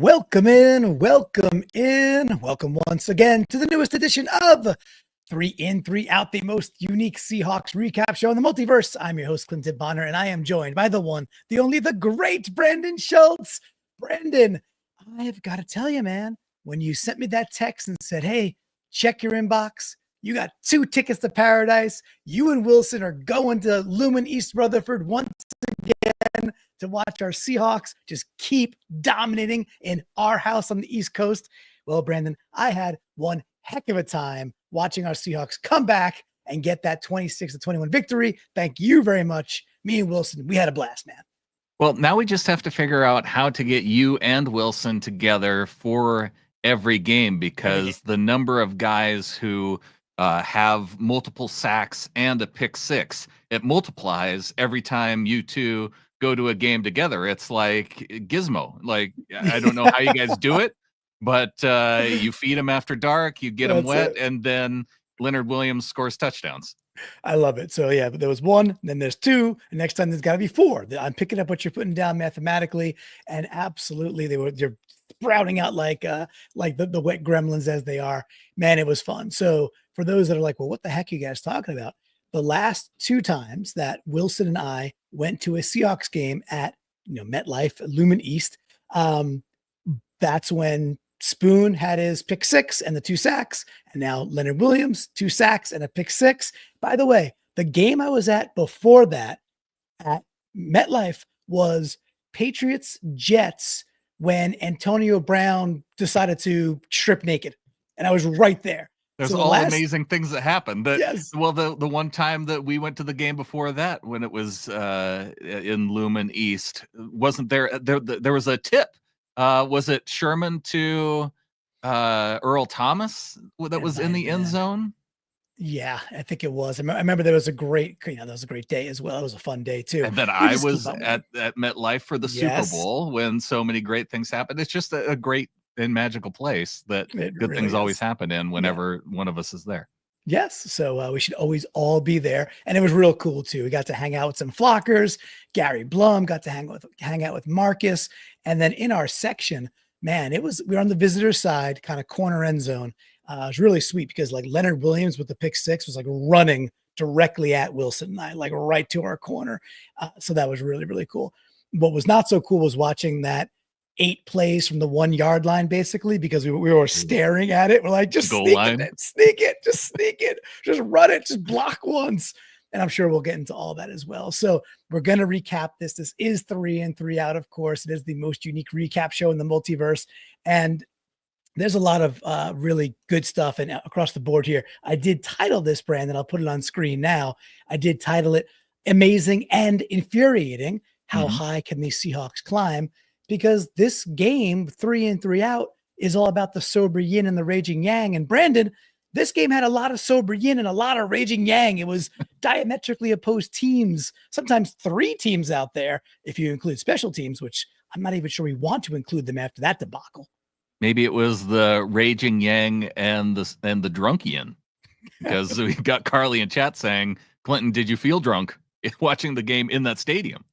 Welcome in, welcome in, welcome once again to the newest edition of 3 In, 3 Out, the most unique Seahawks recap show in the multiverse. I'm your host, Clinton Bonner, and I am joined by the one, the only, the great Brandon Schultz. Brandon, I've got to tell you, man, when you sent me that text and said, hey, check your inbox, you got 2 tickets to paradise. You and Wilson are going to Lumen East Rutherford once again to watch our Seahawks just keep dominating in our house on the East Coast. Well, Brandon, I had one heck of a time watching our Seahawks come back and get that 26-21 victory. Thank you very much. Me and Wilson, we had a blast, man. Well, now we just have to figure out how to get you and Wilson together for every game, because the number of guys who have multiple sacks and a pick six, it multiplies every time you two go to a game together. It's like Gizmo. Like, I don't know how you guys do it, but you feed them after dark, you get them wet, and then Leonard Williams scores touchdowns. I love it. So yeah, but there was 1, then there's 2, and next time there's got to be 4. I'm picking up what you're putting down mathematically, and absolutely they're sprouting out like the wet gremlins as they are. Man, it was fun. So for those that are like, well, what the heck are you guys talking about? The last 2 times that Wilson and I went to a Seahawks game at MetLife, Lumen East, that's when Spoon had his pick 6 and the 2 sacks, and now Leonard Williams, 2 sacks and a pick 6. By the way, the game I was at before that at MetLife was Patriots Jets when Antonio Brown decided to strip naked, and I was right there. There's all amazing things that happened. Yes. Well, the one time that we went to the game before that, when it was in Lumen East, wasn't there was a tip. Was it Sherman to Earl Thomas that was in the end zone? Yeah, I think it was. I remember there was a great, that was a great day as well. It was a fun day too. And then I was at MetLife for the Super Bowl when so many great things happened. It's just a great and magical place that good things always happen in whenever one of us is there. Yes. So we should always all be there. And it was real cool too. We got to hang out with some flockers. Gary Blum got to hang out with Marcus. And then in our section, man, we were on the visitor side, kind of corner end zone. It was really sweet because like Leonard Williams with the pick 6 was like running directly at Wilson and I, like right to our corner. So that was really, really cool. What was not so cool was watching that 8 plays from the 1 yard line, basically, because we were staring at it. We're like, just sneak it, just run it, just block once. And I'm sure we'll get into all that as well. So we're going to recap this. This is 3 In, 3 Out, of course. It is the most unique recap show in the multiverse. And there's a lot of really good stuff and across the board here. I did title this, Brandon. I'll put it on screen now. I did title it Amazing and Infuriating. How high can these Seahawks climb? Because this game, 3 In, 3 Out, is all about the sober yin and the raging yang. And Brandon, this game had a lot of sober yin and a lot of raging yang. It was diametrically opposed teams, sometimes 3 teams out there, if you include special teams, which I'm not even sure we want to include them after that debacle. Maybe it was the raging yang and the drunk yin, because we got Carly in chat saying, Clinton, did you feel drunk watching the game in that stadium?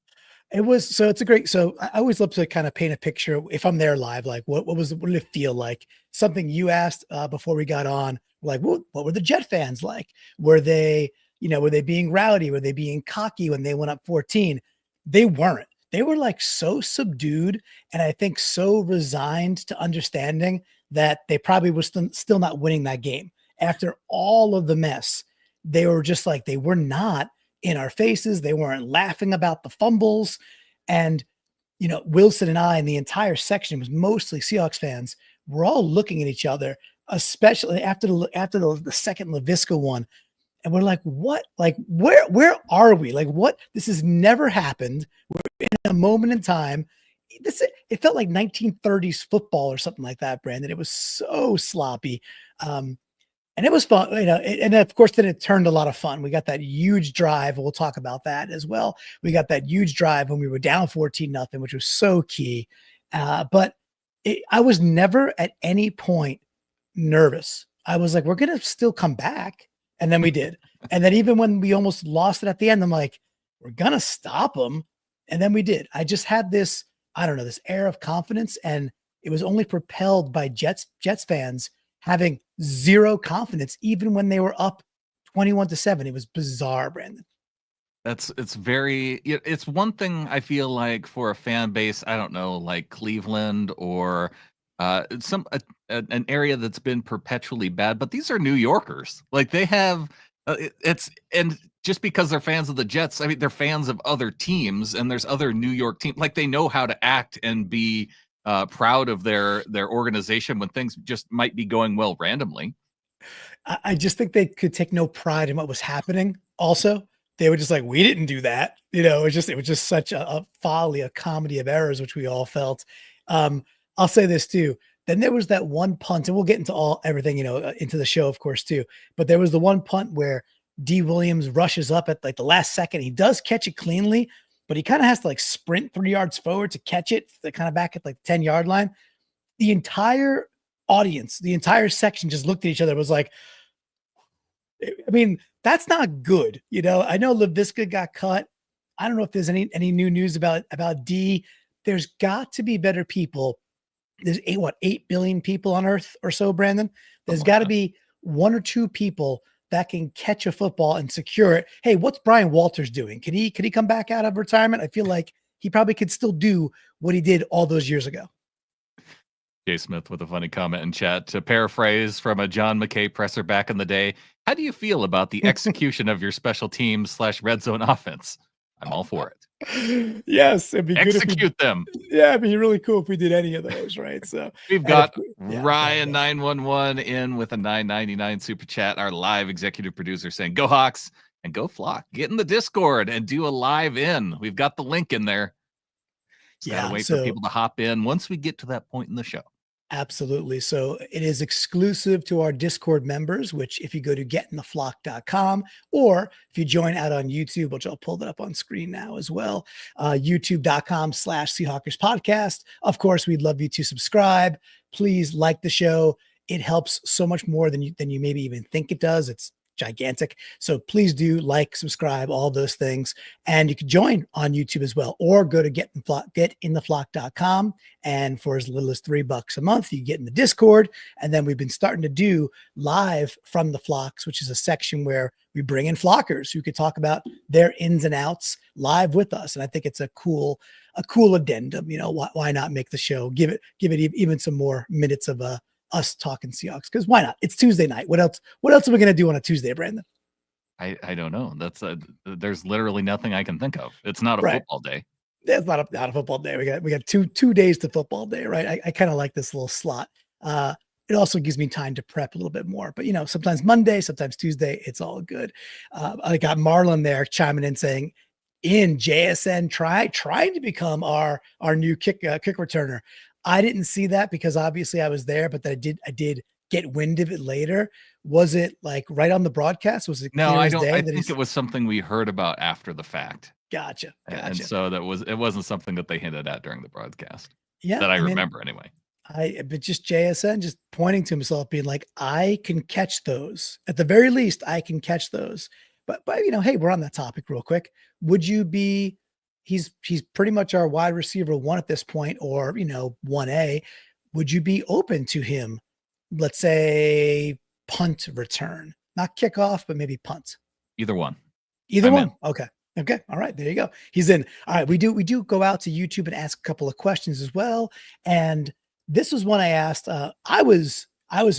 It was, so it's a great, so I always love to kind of paint a picture if I'm there live, like what did it feel like? Something you asked before we got on, like, what were the Jet fans like? Were they being rowdy? Were they being cocky when they went up 14? They weren't. They were like so subdued, and I think so resigned to understanding that they probably were still not winning that game. After all of the mess, they were just like, they were not in our faces. They weren't laughing about the fumbles. And, Wilson and I and the entire section was mostly Seahawks fans. We're all looking at each other, especially after the second LaVisca one. And we're like, what? Like, where are we? Like, what? This has never happened. We're in a moment in time. It felt like 1930s football or something like that, Brandon. It was so sloppy. And it was fun, and of course, then it turned a lot of fun. We got that huge drive. We'll talk about that as well. We got that huge drive when we were down 14-0, which was so key. But I was never at any point nervous. I was like, we're going to still come back. And then we did. And then even when we almost lost it at the end, I'm like, we're going to stop them. And then we did. I just had this, I don't know, this air of confidence. And it was only propelled by Jets fans having zero confidence, even when they were up 21-7. It was bizarre, Brandon. It's one thing I feel like for a fan base, I don't know, like Cleveland or an area that's been perpetually bad, but these are New Yorkers. Like they have and just because they're fans of the Jets, I mean they're fans of other teams, and there's other New York teams. Like they know how to act and be proud of their organization when things just might be going well randomly. I just think they could take no pride in what was happening. Also, they were just like, we didn't do that. It was just such a folly, a comedy of errors, which we all felt. I'll say this too. Then there was that one punt, and we'll get into everything, into the show, of course, too. But there was the one punt where D. Williams rushes up at like the last second. He does catch it cleanly, but he kind of has to like sprint 3 yards forward to catch it, kind of back at like the 10-yard line. The entire audience, the entire section just looked at each other, was like, I mean, that's not good. I know LaVisca got cut. I don't know if there's any new news about D. There's got to be better people. There's 8 billion people on Earth or so, Brandon. There's got to be 1 or 2 people that can catch a football and secure it. Hey, what's Brian Walters doing? Can he come back out of retirement? I feel like he probably could still do what he did all those years ago. Jay Smith with a funny comment in chat. To paraphrase from a John McKay presser back in the day, how do you feel about the execution of your special teams / red zone offense? I'm all for it. Yes, it'd be execute good them. Yeah, it'd be really cool if we did any of those, right? So we've got Ryan 911 in with a $9.99 super chat. Our live executive producer saying, "Go Hawks and go Flock. Get in the Discord and do a live in. We've got the link in there. Just gotta wait for people to hop in once we get to that point in the show." Absolutely. So it is exclusive to our Discord members, which if you go to getintheflock.com, or if you join out on YouTube, which I'll pull that up on screen now as well, youtube.com/Seahawkers podcast. Of course, we'd love you to subscribe. Please like the show. It helps so much more than you maybe even think it does. It's gigantic. So please do like, subscribe, all those things. And you can join on YouTube as well, or go to getintheflock.com. And for as little as $3 a month, you get in the Discord. And then we've been starting to do live from the Flocks, which is a section where we bring in flockers who could talk about their ins and outs live with us. And I think it's a cool addendum. Why not make the show, give it even some more minutes of us talking Seahawks, because why not? It's Tuesday night. What else are we going to do on a Tuesday, Brandon? I don't know. There's literally nothing I can think of. It's not a football day. It's not a football day. We got two days to football day, right? I kind of like this little slot. It also gives me time to prep a little bit more, but sometimes Monday, sometimes Tuesday, it's all good. I got Marlon there chiming in saying, in JSN trying to become our new kick returner. I didn't see that because obviously I was there, but I did get wind of it later. Was it like right on the broadcast? Was it no? I don't. I think it was something we heard about after the fact. Gotcha. And so it wasn't something that they hinted at during the broadcast. Yeah, that I remember anyway. But just JSN just pointing to himself, being like, I can catch those. At the very least, I can catch those. But hey, we're on that topic real quick. Would you be? He's pretty much our wide receiver 1 at this point, or 1A. Would you be open to him? Let's say punt return, not kickoff, but maybe punt. Either one. Either one. Okay. All right. There you go. He's in. All right. We do go out to YouTube and ask a couple of questions as well. And this was one I asked. I was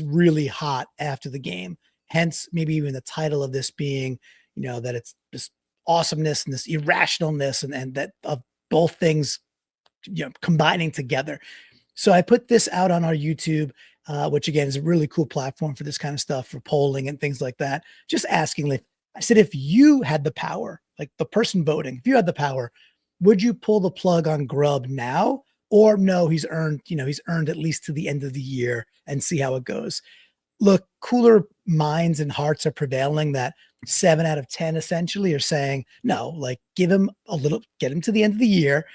really hot after the game. Hence, maybe even the title of this being, that it's this awesomeness and this irrationalness and that of both things, combining together. So I put this out on our YouTube, which again is a really cool platform for this kind of stuff, for polling and things like that. Just asking, I said, if you had the power, like the person voting, if you had the power, would you pull the plug on Grubb now, or no? He's earned at least to the end of the year and see how it goes. Look, cooler minds and hearts are prevailing that 7 out of 10 essentially are saying no, like get him to the end of the year.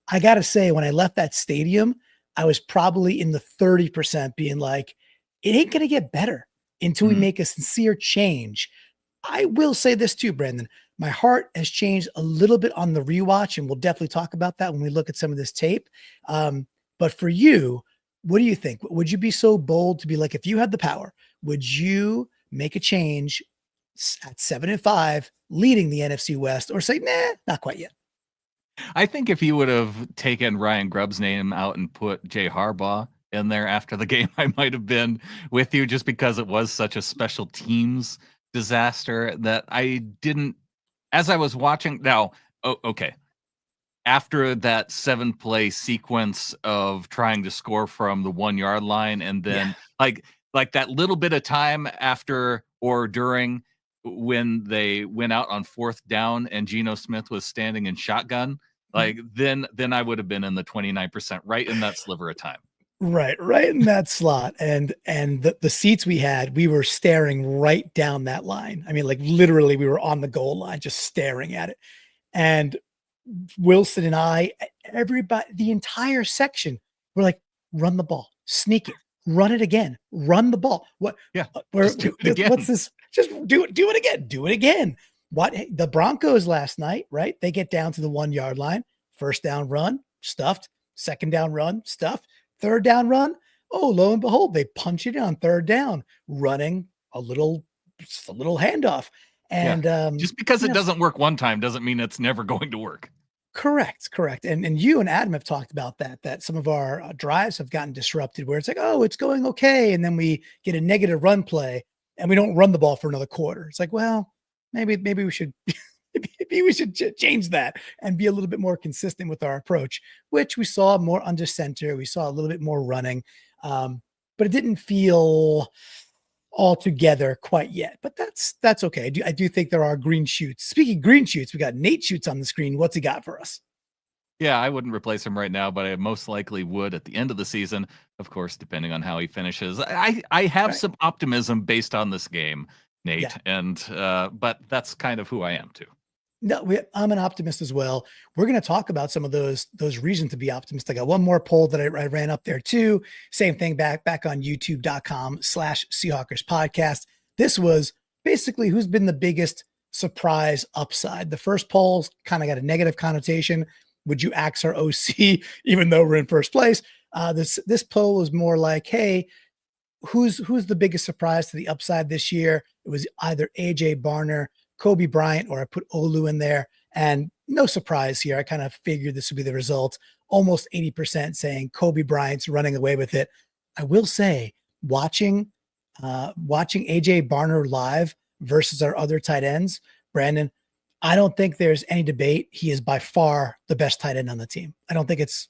I got to say, when I left that stadium, I was probably in the 30% being like, it ain't going to get better until we make a sincere change. I will say this too, Brandon, my heart has changed a little bit on the rewatch, and we'll definitely talk about that when we look at some of this tape. But for you, what do you think? Would you be so bold to be like, if you had the power, would you make a change at 7-5, leading the NFC West, or say, nah, not quite yet? I think if you would have taken Ryan Grubb's name out and put Jay Harbaugh in there after the game, I might have been with you, just because it was such a special teams disaster that I didn't, as I was watching. Now, okay. After that 7-play sequence of trying to score from the 1-yard line, and then like that little bit of time after or during when they went out on 4th down and Geno Smith was standing in shotgun, like then I would have been in the 29%, right in that sliver of time. Right in that slot. And the seats we had, we were staring right down that line. I mean, like literally we were on the goal line, just staring at it. And Wilson and I, everybody, the entire section, were like, run the ball, sneak it, run it again, run the ball. What? Yeah, just do it again. What's this? Just do it again. What? The Broncos last night, right? They get down to the 1-yard line, 1st down run, stuffed, 2nd down run, stuffed, 3rd down run. Oh, lo and behold, they punch it in on 3rd down, running just a little handoff. And just because it doesn't work one time doesn't mean it's never going to work. Correct. And you and Adam have talked about that some of our drives have gotten disrupted, where it's like, oh, it's going okay, and then we get a negative run play and we don't run the ball for another quarter. It's like, well, maybe we should maybe we should change that and be a little bit more consistent with our approach, which we saw more under center. We saw a little bit more running, but it didn't feel all together quite yet, but that's okay. I do think there are green shoots. Speaking of green shoots, we got Nate Shoots on the screen. What's he got for us? Yeah, I wouldn't replace him right now, but I most likely would at the end of the season, of course, depending on how he finishes. I have some optimism based on this game, Nate, and but that's kind of who I am too. No, I'm an optimist as well. We're going to talk about some of those reasons to be optimistic. I got one more poll that I ran up there too. Same thing back on youtube.com/Seahawkers podcast. This was basically who's been the biggest surprise upside. The first polls kind of got a negative connotation. Would you axe our OC even though we're in first place? This poll was more like, hey, who's the biggest surprise to the upside this year? It was either AJ Barner, Kobe Bryant, or I put Olu in there. And no surprise here. I kind of figured this would be the result. Almost 80% saying Kobe Bryant's running away with it. I will say, watching AJ Barner live versus our other tight ends, Brandon, I don't think there's any debate. He is by far the best tight end on the team. I don't think it's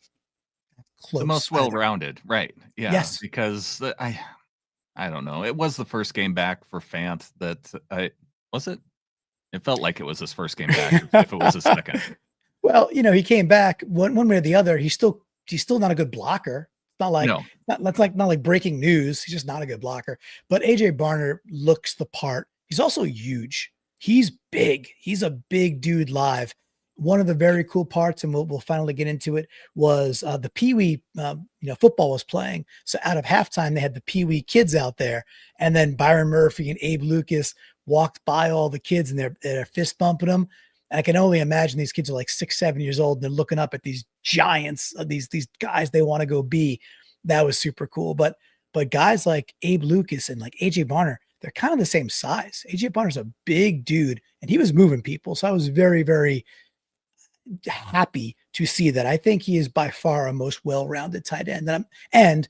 close. The most well-rounded, right? Yeah. Yes. Because I don't know. It was the first game back for Fant was it? It felt like it was his first game back if it was his second. Well, he came back one way or the other. He's still not a good blocker. It's not like not like breaking news. He's just not a good blocker. But AJ Barner looks the part. He's also huge. He's big. He's a big dude live. One of the very cool parts, and we'll finally get into it, was the Pee Wee football was playing. So out of halftime, they had the Pee Wee kids out there, and then Byron Murphy and Abe Lucas walked by all the kids, and they're fist bumping them. And I can only imagine these kids are like 6, 7 years old, and they're looking up at these giants, these guys they want to go be. That was super cool. But guys like Abe Lucas and like AJ Barner, they're kind of the same size. AJ Barner's a big dude, and he was moving people. So I was very, very happy to see that. I think he is by far our most well-rounded tight end. And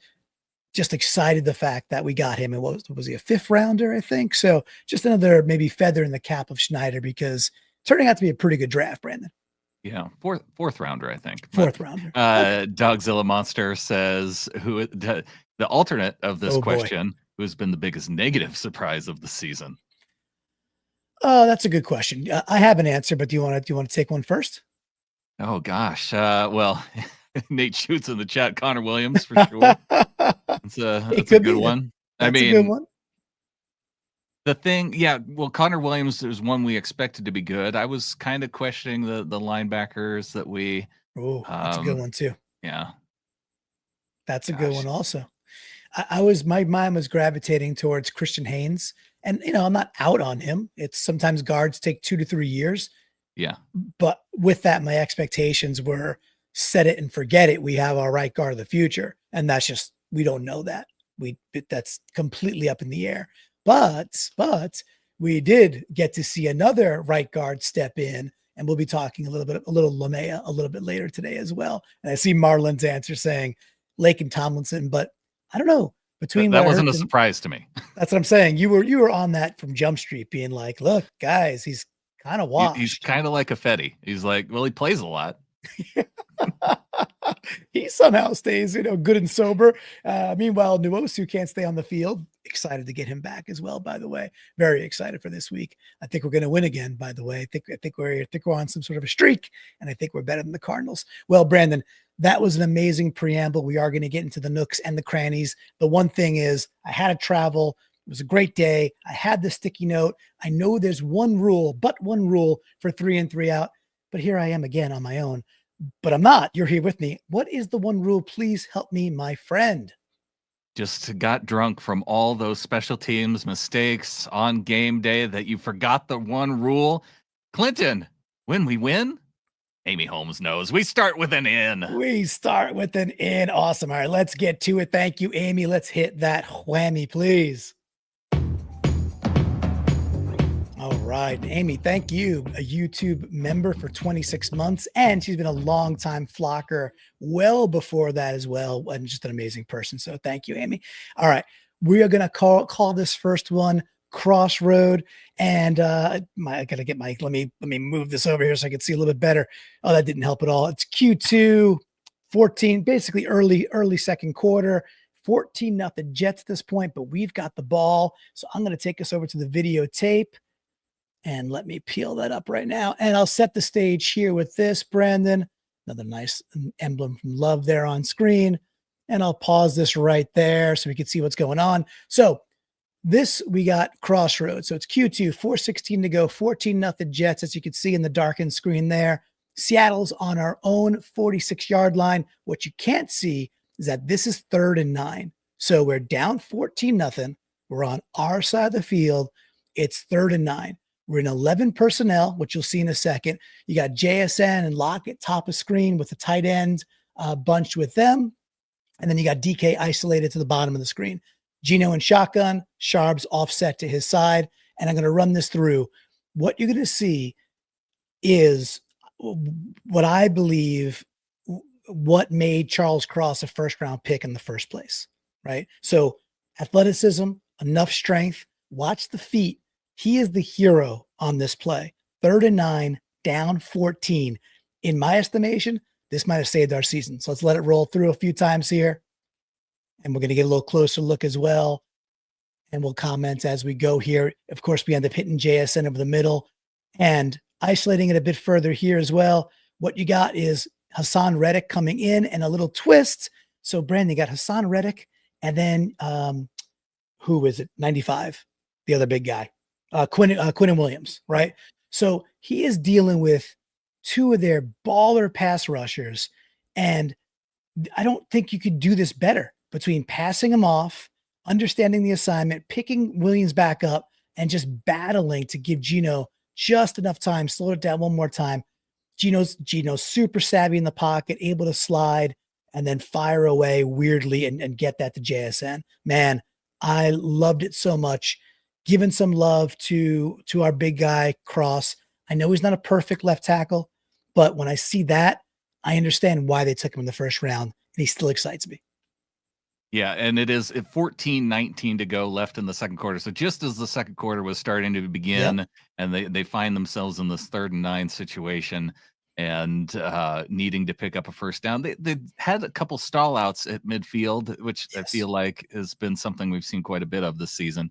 just excited the fact that we got him. And was he a 5th rounder, I think? So just another maybe feather in the cap of Schneider, because turning out to be a pretty good draft, Brandon. Yeah, fourth rounder, I think. Fourth rounder. Dogzilla Monster says the alternate of this question, who's been the biggest negative surprise of the season? Oh, that's a good question. I have an answer, but do you want to take one first? Oh gosh. Well, Nate Shoots in the chat. Connor Williams for sure. It's a good one. I mean, a good one. The thing, well, Connor Williams is one we expected to be good. I was kind of questioning the linebackers that we. Oh, that's a good one too. Yeah, that's a good one also. My mind was gravitating towards Christian Haynes, and I'm not out on him. It's sometimes guards take 2 to 3 years. Yeah, but with that, my expectations were set it and forget it. We have our right guard of the future, and that's just We don't know that. That's completely up in the air. But we did get to see another right guard step in, and we'll be talking a little Lamea a little bit later today as well. And I see Marlon's answer saying Lake and Tomlinson, but I don't know. Between That what I wasn't heard a surprise to me. that's what I'm saying. You were on that from Jump Street, being like, look, guys, he's kind of He's washed. kind of like a Fetty. He's like, well, he plays a lot. He somehow stays, good and sober. Meanwhile, Nwosu can't stay on the field. Excited to get him back as well, by the way. Very excited for this week. I think we're going to win again, by the way. I think we're on some sort of a streak, and I think we're better than the Cardinals. Well, Brandon, that was an amazing preamble. We are going to get into the nooks and the crannies. The one thing is I had to travel. It was a great day. I had the sticky note. I know there's one rule for 3 and 3 out, but here I am again on my own. But I'm not. You're here with me. What is the one rule? Please help me, my friend. Just got drunk from all those special teams mistakes on game day that you forgot the one rule. Clinton, when we win, Amy Holmes knows. We start with an N. We start with an N. Awesome. All right, let's get to it. Thank you, Amy. Let's hit that whammy, please. All right, Amy, thank you. A YouTube member for 26 months, and she's been a longtime flocker well before that as well, and just an amazing person. So thank you, Amy. All right, we are going to call this first one Crossroad, and I gotta get my let me move this over here so I can see a little bit better. Oh, that didn't help at all. It's Q2 14, basically early second quarter. 14-0 Jets at this point, but we've got the ball. So I'm going to take us over to the videotape. And let me peel that up right now. And I'll set the stage here with this, Brandon. Another nice emblem from love there on screen. And I'll pause this right there so we can see what's going on. So this, we got Crossroads. So it's Q2, 4:16 to go, 14-0 Jets, as you can see in the darkened screen there. Seattle's on our own 46-yard line. What you can't see is that this is 3rd and 9. So we're down 14-0. We're on our side of the field. It's 3rd and 9. We're in 11 personnel, which you'll see in a second. You got JSN and Lockett top of screen with the tight end bunched with them. And then you got DK isolated to the bottom of the screen. Gino in shotgun, Sharps offset to his side. And I'm going to run this through. What you're going to see is what I believe what made Charles Cross a first-round pick in the first place, right? So athleticism, enough strength, watch the feet. He is the hero on this play. 3rd and 9, down 14. In my estimation, this might have saved our season. So let's let it roll through a few times here. And we're going to get a little closer look as well. And we'll comment as we go here. Of course, we end up hitting JSN over the middle and isolating it a bit further here as well. What you got is Hassan Reddick coming in and a little twist. So Brandon, you got Hassan Reddick and then who is it? 95, the other big guy. Quinton Williams, right? So he is dealing with 2 of their baller pass rushers. And I don't think you could do this better between passing him off, understanding the assignment, picking Williams back up, and just battling to give Gino just enough time, slow it down one more time. Gino's super savvy in the pocket, able to slide and then fire away weirdly and get that to JSN. Man, I loved it so much. Giving some love to our big guy, Cross. I know he's not a perfect left tackle, but when I see that, I understand why they took him in the first round, and he still excites me. Yeah, and it is 14-19 to go left in the second quarter. So just as the second quarter was starting to begin, and they find themselves in this 3rd and 9 situation and needing to pick up a first down. They had a couple stall outs at midfield, which I feel like has been something we've seen quite a bit of this season.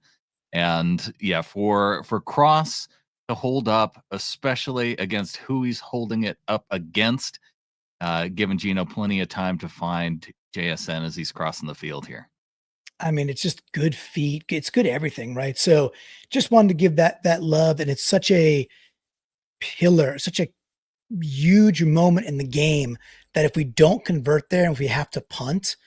And yeah, for Cross to hold up, especially against who he's holding it up against, giving Gino plenty of time to find JSN as he's crossing the field here. I mean, it's just good feet. It's good everything, right? So just wanted to give that love. And it's such a pillar, such a huge moment in the game that if we don't convert there and if we have to punt,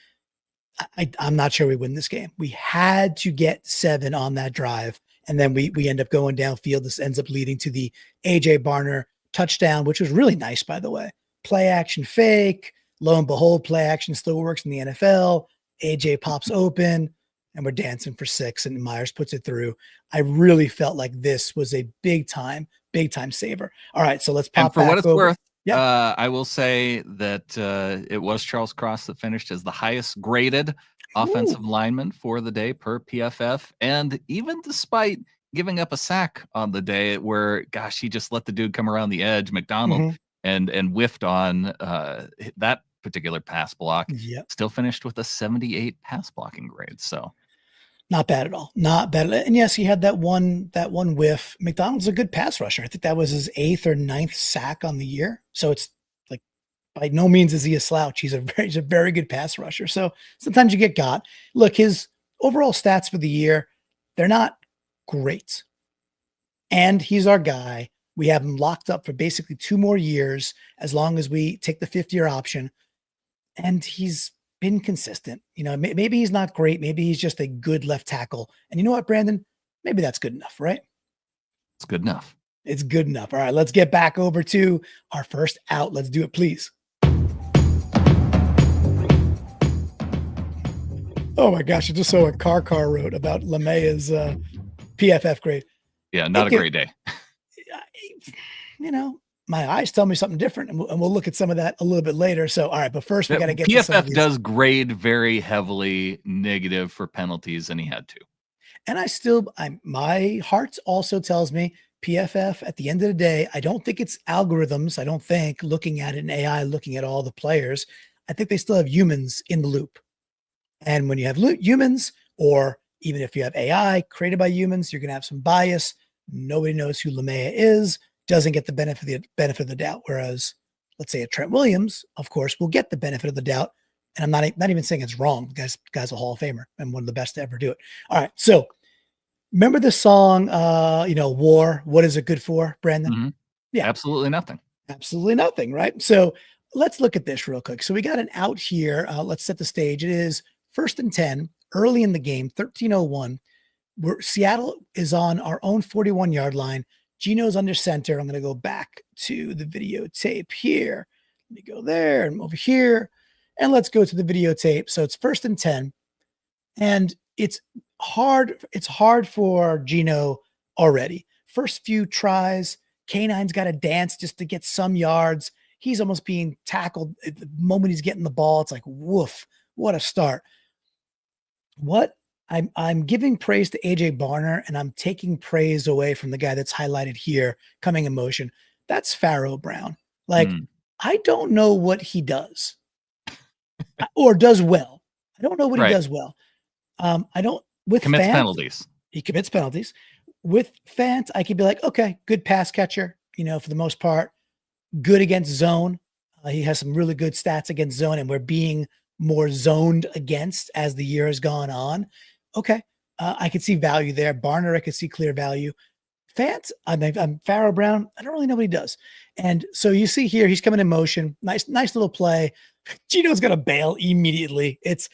I'm not sure we win this game. We had to get 7 on that drive, and then we end up going downfield. This ends up leading to the AJ Barner touchdown, which was really nice, by the way. Play action fake. Lo and behold, play action still works in the NFL. AJ pops open, and we're dancing for 6, and Myers puts it through. I really felt like this was a big time saver. All right, so let's And pop for what back it's over. worth, Yeah. I will say that it was Charles Cross that finished as the highest graded offensive Ooh. lineman for the day per PFF. And even despite giving up a sack on the day where, gosh, he just let the dude come around the edge, McDonald, Mhm. and whiffed on that particular pass block, Yep. still finished with a 78 pass blocking grade. So Not bad at all. Not bad. And yes, he had that one whiff. McDonald's a good pass rusher. I think that was his 8th or 9th sack on the year. So it's like by no means is he a slouch. He's a very good pass rusher. So sometimes you get got. Look, his overall stats for the year, they're not great. And he's our guy. We have him locked up for basically 2 more years as long as we take the 5th-year option. And he's been consistent. You know, maybe he's not great. Maybe he's just a good left tackle. And you know what, Brandon? Maybe that's good enough, right? it's good enough. It's good enough. All right, let's get back over to our first out. Let's do it, please. Oh my gosh, I just saw what Car wrote about LeMaya's PFF grade. Yeah, not a great day. You know, my eyes tell me something different, and we'll look at some of that a little bit later. So, all right, but first we got to get to some of PFF these. does grade very heavily negative for penalties, and he had to. And my heart also tells me PFF at the end of the day, I don't think it's algorithms. I don't think looking at an AI, looking at all the players, I think they still have humans in the loop. And when you have humans, or even if you have AI created by humans, you're going to have some bias. Nobody knows who LeMaya is, doesn't get the benefit of the doubt. Whereas, let's say a Trent Williams, of course, will get the benefit of the doubt. And I'm not even saying it's wrong. The guy's a Hall of Famer and one of the best to ever do it. All right, so remember the song, War, What Is It Good For, Brandon? Mm-hmm. Yeah. Absolutely nothing. Absolutely nothing, right? So let's look at this real quick. So we got an out here. Let's set the stage. It is 1st and 10, early in the game, 13:01. Seattle is on our own 41-yard line. Gino's under center. I'm going to go back to the videotape here. Let me go there and over here. And let's go to the videotape. So it's 1st and 10. And it's hard for Gino already. First few tries, K9's got to dance just to get some yards. He's almost being tackled at the moment he's getting the ball. It's like, woof, what a start. What I'm giving praise to AJ Barner, and I'm taking praise away from the guy that's highlighted here coming in motion. That's Pharaoh Brown. Like, I don't know what he does or does well. I don't know what he does well. I don't with commits Fant, penalties. He commits penalties. With Fant, I could be like, okay, good pass catcher, for the most part, good against zone. He has some really good stats against zone, and we're being more zoned against as the year has gone on. Okay. I could see value there. Barner, I could see clear value. Fant, I'm Pharaoh Brown. I don't really know what he does. And so you see here, he's coming in motion. Nice little play. Gino's got to bail immediately. It's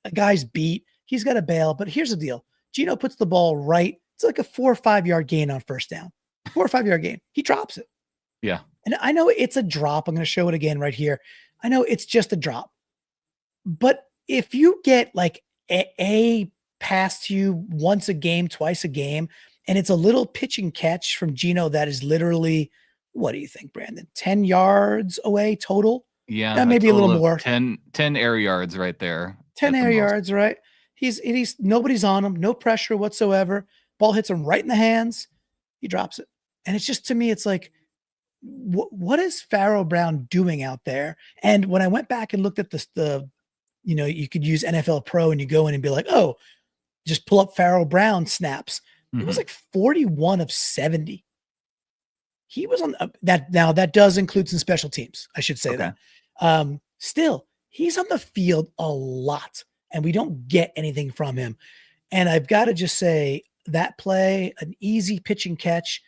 a guy's beat. He's got to bail. But here's the deal. Gino puts the ball right. It's like a 4 or 5 yard gain on first down. 4 or 5 yard gain. He drops it. Yeah. And I know it's a drop. I'm going to show it again right here. I know it's just a drop. But if you get like a pass to you once a game, twice a game, and it's a little pitch and catch from Gino that is literally, what do you think, Brandon? 10 yards away total? Yeah. Maybe a little more. 10 air yards right there. 10 air yards, right? He's nobody's on him, no pressure whatsoever. Ball hits him right in the hands. He drops it. And it's just, to me, it's like, what is Pharaoh Brown doing out there? And when I went back and looked at you could use NFL Pro and you go in and be like, oh, just pull up Pharaoh Brown snaps. It was like 41 of 70. He was on that. Now that does include some special teams. I should say that. Still, he's on the field a lot and we don't get anything from him. And I've got to just say that play, an easy pitch and catch,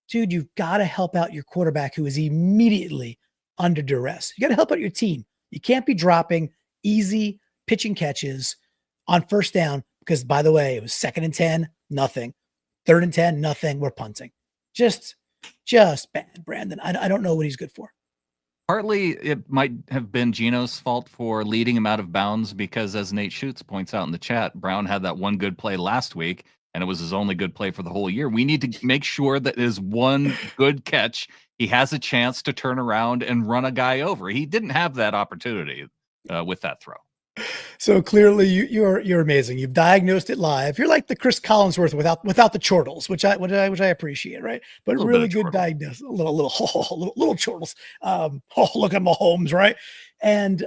dude, you've got to help out your quarterback who is immediately under duress. You got to help out your team. You can't be dropping easy pitch and catches on first down because, by the way, it was 2nd and 10, nothing. 3rd and 10, nothing. We're punting. Just bad, Brandon. I don't know what he's good for. Partly, it might have been Gino's fault for leading him out of bounds because, as Nate Schutz points out in the chat, Brown had that one good play last week, and it was his only good play for the whole year. We need to make sure that his one good catch, he has a chance to turn around and run a guy over. He didn't have that opportunity with that throw. So clearly you're amazing. You've diagnosed it live. You're like the Chris Collinsworth without the chortles, which I appreciate, right? But really good diagnosis. A little chortles. Look at Mahomes, right? And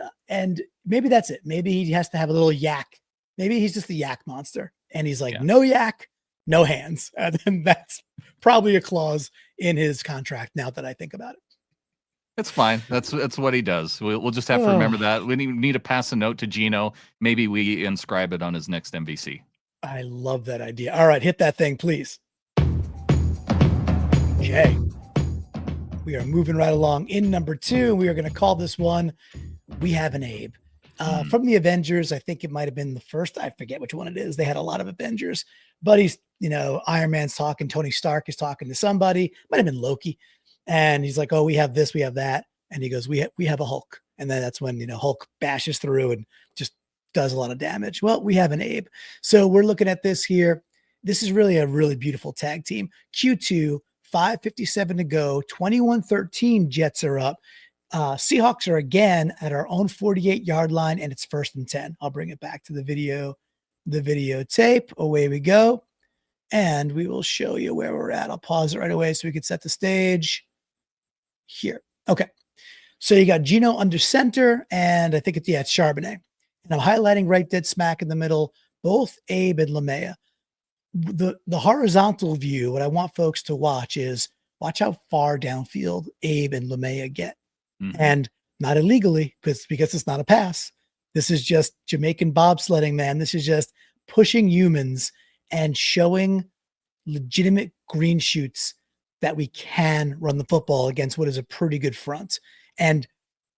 maybe that's it. Maybe he has to have a little yak. Maybe he's just the yak monster, and he's like, no yak, no hands. And then that's probably a clause in his contract. Now that I think about it. It's fine. That's what he does. We'll just have to remember that. We need to pass a note to Gino. Maybe we inscribe it on his next MVC. I love that idea. All right, hit that thing, please. Okay. We are moving right along in number 2. We are going to call this one We Have an Abe. From the Avengers, I think it might have been the first. I forget which one it is. They had a lot of Avengers, but he's, Iron Man's talking. Tony Stark is talking to somebody. Might have been Loki. And he's like, oh, we have this, we have that. And he goes, we have a Hulk. And then that's when, Hulk bashes through and just does a lot of damage. Well, we have an Abe. So we're looking at this here. This is really a really beautiful tag team. Q2, 5:57 to go, 21-13 Jets are up. Seahawks are again at our own 48-yard line, and it's 1st and 10. I'll bring it back to the videotape. Away we go. And we will show you where we're at. I'll pause it right away so we can set the stage here. Okay. So you got Gino under center, and I think it's Charbonnet. And I'm highlighting right dead smack in the middle, both Abe and Lamea. The horizontal view, what I want folks to watch is watch how far downfield Abe and Lamea get. Mm-hmm. And not illegally, because it's not a pass. This is just Jamaican bobsledding, man. This is just pushing humans and showing legitimate green shoots that we can run the football against what is a pretty good front. And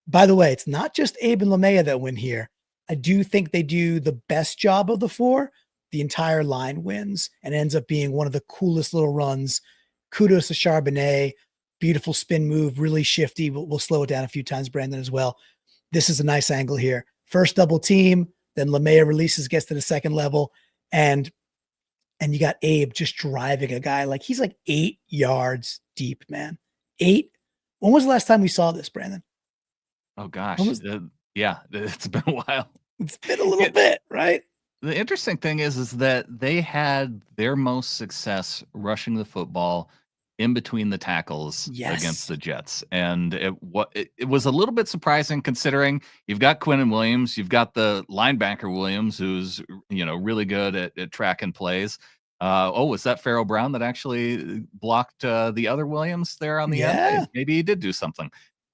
by the way, it's not just Abe and Lamea that win here. I do think they do the best job of the 4. The entire line wins and ends up being one of the coolest little runs. Kudos to Charbonnet. Beautiful spin move, really shifty. We'll slow it down a few times, Brandon, as well. This is a nice angle here. First double team, then Lamea releases, gets to the second level, and you got Abe just driving a guy like he's like 8 yards deep, man. 8. When was the last time we saw this, Brandon? Oh gosh. Yeah, it's been a while. It's been a little bit, right? The interesting thing is that they had their most success rushing the football in between the tackles against the Jets. And it was a little bit surprising considering you've got Quinnen Williams, you've got the linebacker Williams, who's, really good at tracking plays. Was that Pharaoh Brown that actually blocked the other Williams there on the end? Maybe he did do something.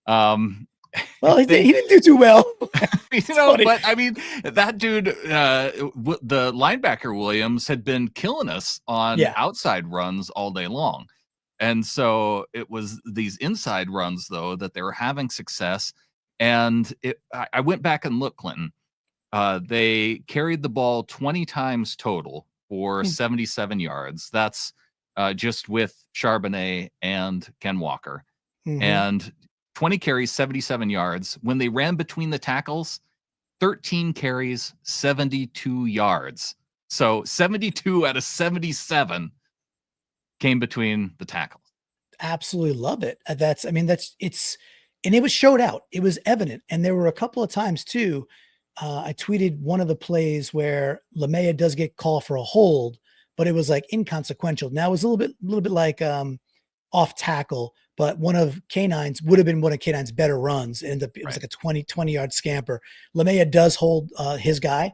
Well, he didn't do too well. But I mean, that dude, the linebacker Williams had been killing us on outside runs all day long. And so it was these inside runs, though, that they were having success. And I went back and looked, Clinton. They carried the ball 20 times total for 77 yards. That's just with Charbonnet and Ken Walker. Mm-hmm. And 20 carries, 77 yards. When they ran between the tackles, 13 carries, 72 yards. So 72 out of 77 came between the tackles. Absolutely love it. And it was showed out. It was evident. And there were a couple of times too. I tweeted one of the plays where Lamea does get called for a hold, but it was like inconsequential. Now it was a little bit like off tackle, but one of K9's would have been one of K9's better runs. It was like a 20 yard scamper. Lamea does hold his guy,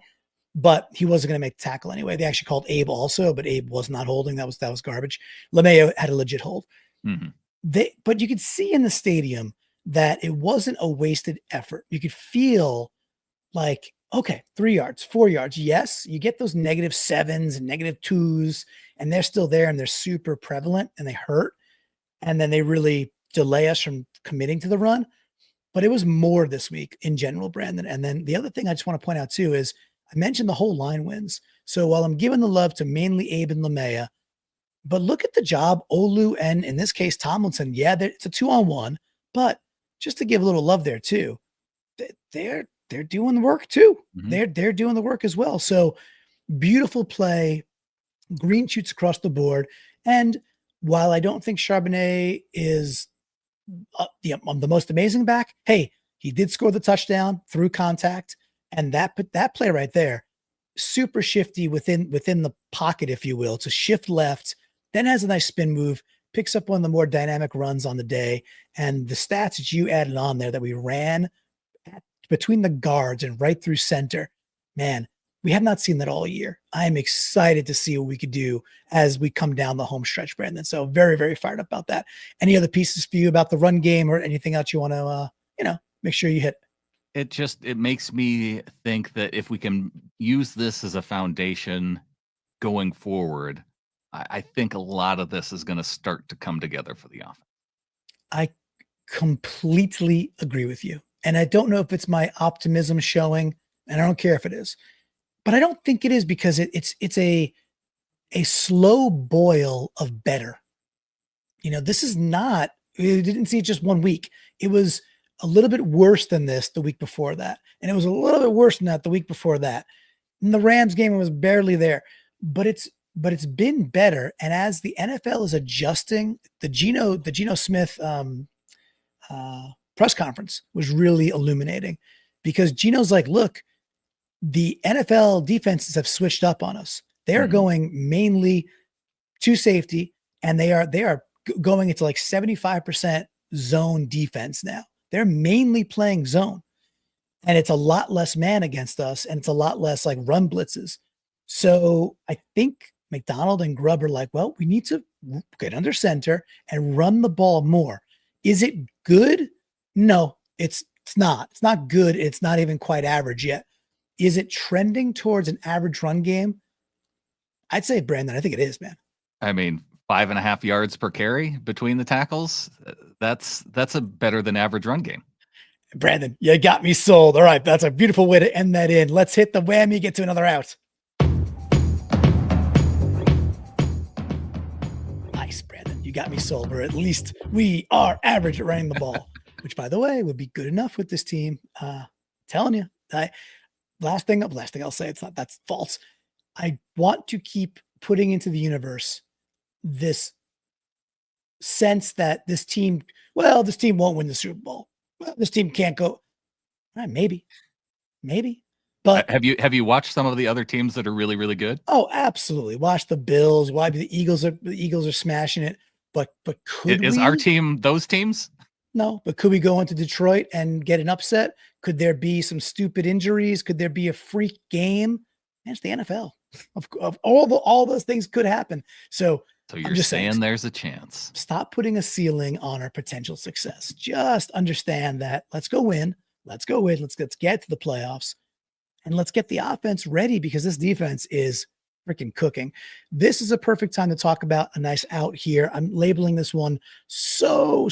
but he wasn't going to make the tackle anyway. They actually called Abe also, but Abe was not holding. That was garbage. Lamea had a legit hold. Mm-hmm. But you could see in the stadium that it wasn't a wasted effort. You could feel like, okay, 3 yards, 4 yards. Yes, you get those -7s and -2s, and they're still there and they're super prevalent and they hurt. And then they really delay us from committing to the run. But it was more this week in general, Brandon. And then the other thing I just want to point out too is I mentioned the whole line wins. So while I'm giving the love to mainly Abe and Lamea, but look at the job Olu and in this case Tomlinson. Yeah, it's a 2-on-1, but just to give a little love there too, they're doing the work too. Mhm. They're doing the work as well. So beautiful play, green shoots across the board. And while I don't think Charbonnet is the most amazing back, hey, he did score the touchdown through contact, and that play right there, super shifty within the pocket, if you will, to shift left, then has a nice spin move, picks up one of the more dynamic runs on the day, and the stats that you added on there that we ran between the guards and right through center, man, we have not seen that all year. I am excited to see what we could do as we come down the home stretch, Brandon. So very, very fired up about that. Any other pieces for you about the run game or anything else you want to, make sure you hit? It makes me think that if we can use this as a foundation going forward, I think a lot of this is going to start to come together for the offense. I completely agree with you. And I don't know if it's my optimism showing, and I don't care if it is, but I don't think it is because it's a slow boil of better. This is not, we didn't see it just 1 week. It was a little bit worse than this the week before that. And it was a little bit worse than that the week before that. And the Rams game was barely there, but it's been better. And as the NFL is adjusting, the Geno Smith press conference was really illuminating because Geno's like, look, the NFL defenses have switched up on us. They're going mainly to safety, and they are going into like 75% zone defense now. They're mainly playing zone, and it's a lot less man against us, and it's a lot less like run blitzes. So I think McDonald and Grubb are like, well, we need to get under center and run the ball more. Is it good? No, it's not. It's not good. It's not even quite average yet. Is it trending towards an average run game? I'd say, Brandon, I think it is, man. I mean, 5.5 yards per carry between the tackles. That's a better than average run game. Brandon, you got me sold. All right, that's a beautiful way to end that in. Let's hit the whammy, get to another out. Nice, Brandon. You got me sold. Or at least we are average at running the ball, which, by the way, would be good enough with this team. Telling you. Last thing I'll say, that's false. I want to keep putting into the universe this sense that this team won't win the Super Bowl. Well, this team can't go. Maybe. But have you watched some of the other teams that are really, really good? Oh, absolutely. Watch the Bills. Why the Eagles are smashing it. But is our team those teams? No, but could we go into Detroit and get an upset? Could there be some stupid injuries? Could there be a freak game? Man, it's the NFL. Of all those things could happen. So you're just saying there's a chance. Stop putting a ceiling on our potential success. Just understand that let's go win. Let's get to the playoffs, and let's get the offense ready because this defense is freaking cooking. This is a perfect time to talk about a nice out here. I'm labeling this one so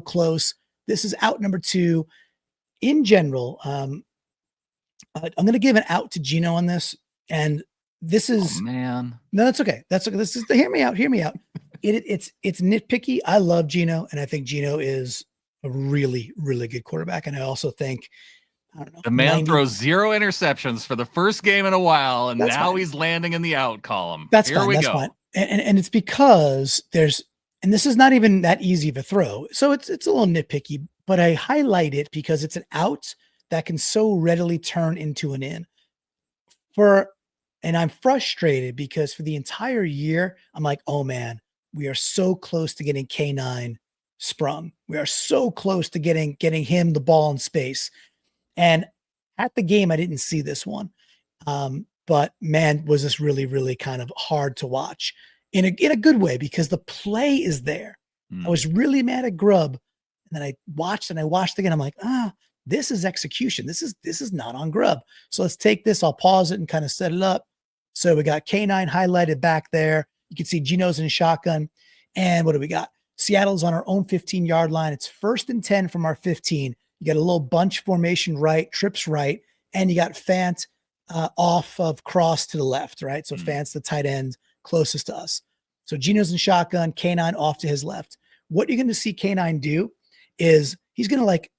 close. This is out number 2. In general, I'm going to give an out to Geno on this, and this is no, that's okay. This is hear me out. It's nitpicky. I love Geno, and I think Geno is a really, really good quarterback. And I also think, I don't know, the man throws 0 interceptions for the first game in a while, and now he's landing in the out column. That's fine. And it's because and this is not even that easy of a throw. So it's a little nitpicky, but I highlight it because it's an out that can so readily turn into an in. And I'm frustrated because for the entire year, I'm like, oh man, we are so close to getting K9 sprung. We are so close to getting him the ball in space. And at the game, I didn't see this one. But man, was this really, really kind of hard to watch in a good way because the play is there. I was really mad at Grubb. And then I watched again. I'm like, this is execution. This is not on Grubb. So let's take this. I'll pause it and kind of set it up. So we got K9 highlighted back there. You can see Geno's in shotgun. And what do we got? Seattle's on our own 15-yard line. It's 1st and 10 from our 15. You got a little bunch formation right, trips right, and you got Fant off of cross to the left, right? So Fant's the tight end closest to us. So Geno's in shotgun, K9 off to his left. What you're going to see K9 do is he's going to like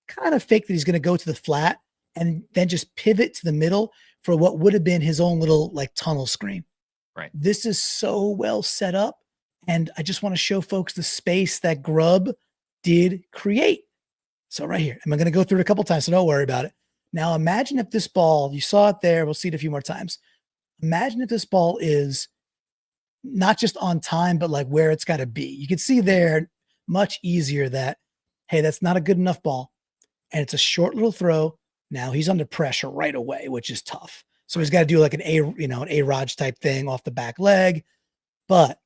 kind of fake that he's going to go to the flat and then just pivot to the middle for what would have been his own little like tunnel screen. Right. This is so well set up. And I just want to show folks the space that Grubb did create. So right here, I'm going to go through it a couple times, so don't worry about it. Now imagine if this ball, you saw it there, we'll see it a few more times. Imagine if this ball is not just on time, but like where it's got to be. You can see there much easier that, hey, that's not a good enough ball. And it's a short little throw. Now he's under pressure right away, which is tough. So he's got to do like an A-Raj type thing off the back leg. But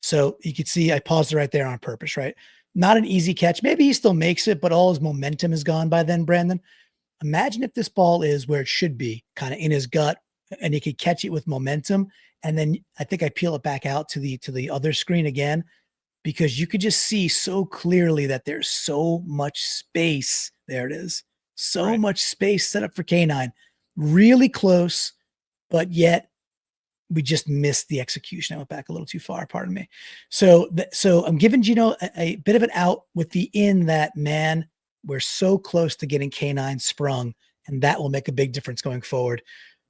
so you can see I paused it right there on purpose, right? Not an easy catch. Maybe he still makes it, but all his momentum is gone by then, Brandon. Imagine if this ball is where it should be, kind of in his gut, and he could catch it with momentum. And then I think I peel it back out to the other screen again, because you could just see so clearly that there's so much space. There it is. So much space set up for K9. Really close, but yet we just missed the execution. I went back a little too far, pardon me. So I'm giving Gino a bit of an out with the in that, man, we're so close to getting K9 sprung, and that will make a big difference going forward.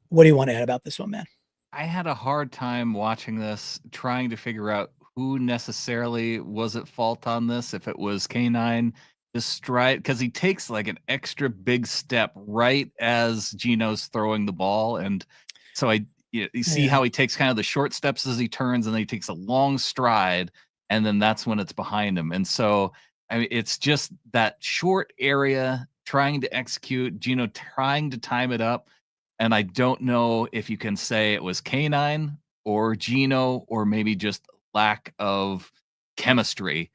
What do you want to add about this one, man? I had a hard time watching this, trying to figure out who necessarily was at fault on this. If it was K9, the stride, because he takes like an extra big step right as Gino's throwing the ball. And so you see how he takes kind of the short steps as he turns, and then he takes a long stride, and then that's when it's behind him. And so, I mean, it's just that short area trying to execute, Gino trying to time it up. And I don't know if you can say it was K9 or Gino, or maybe just lack of chemistry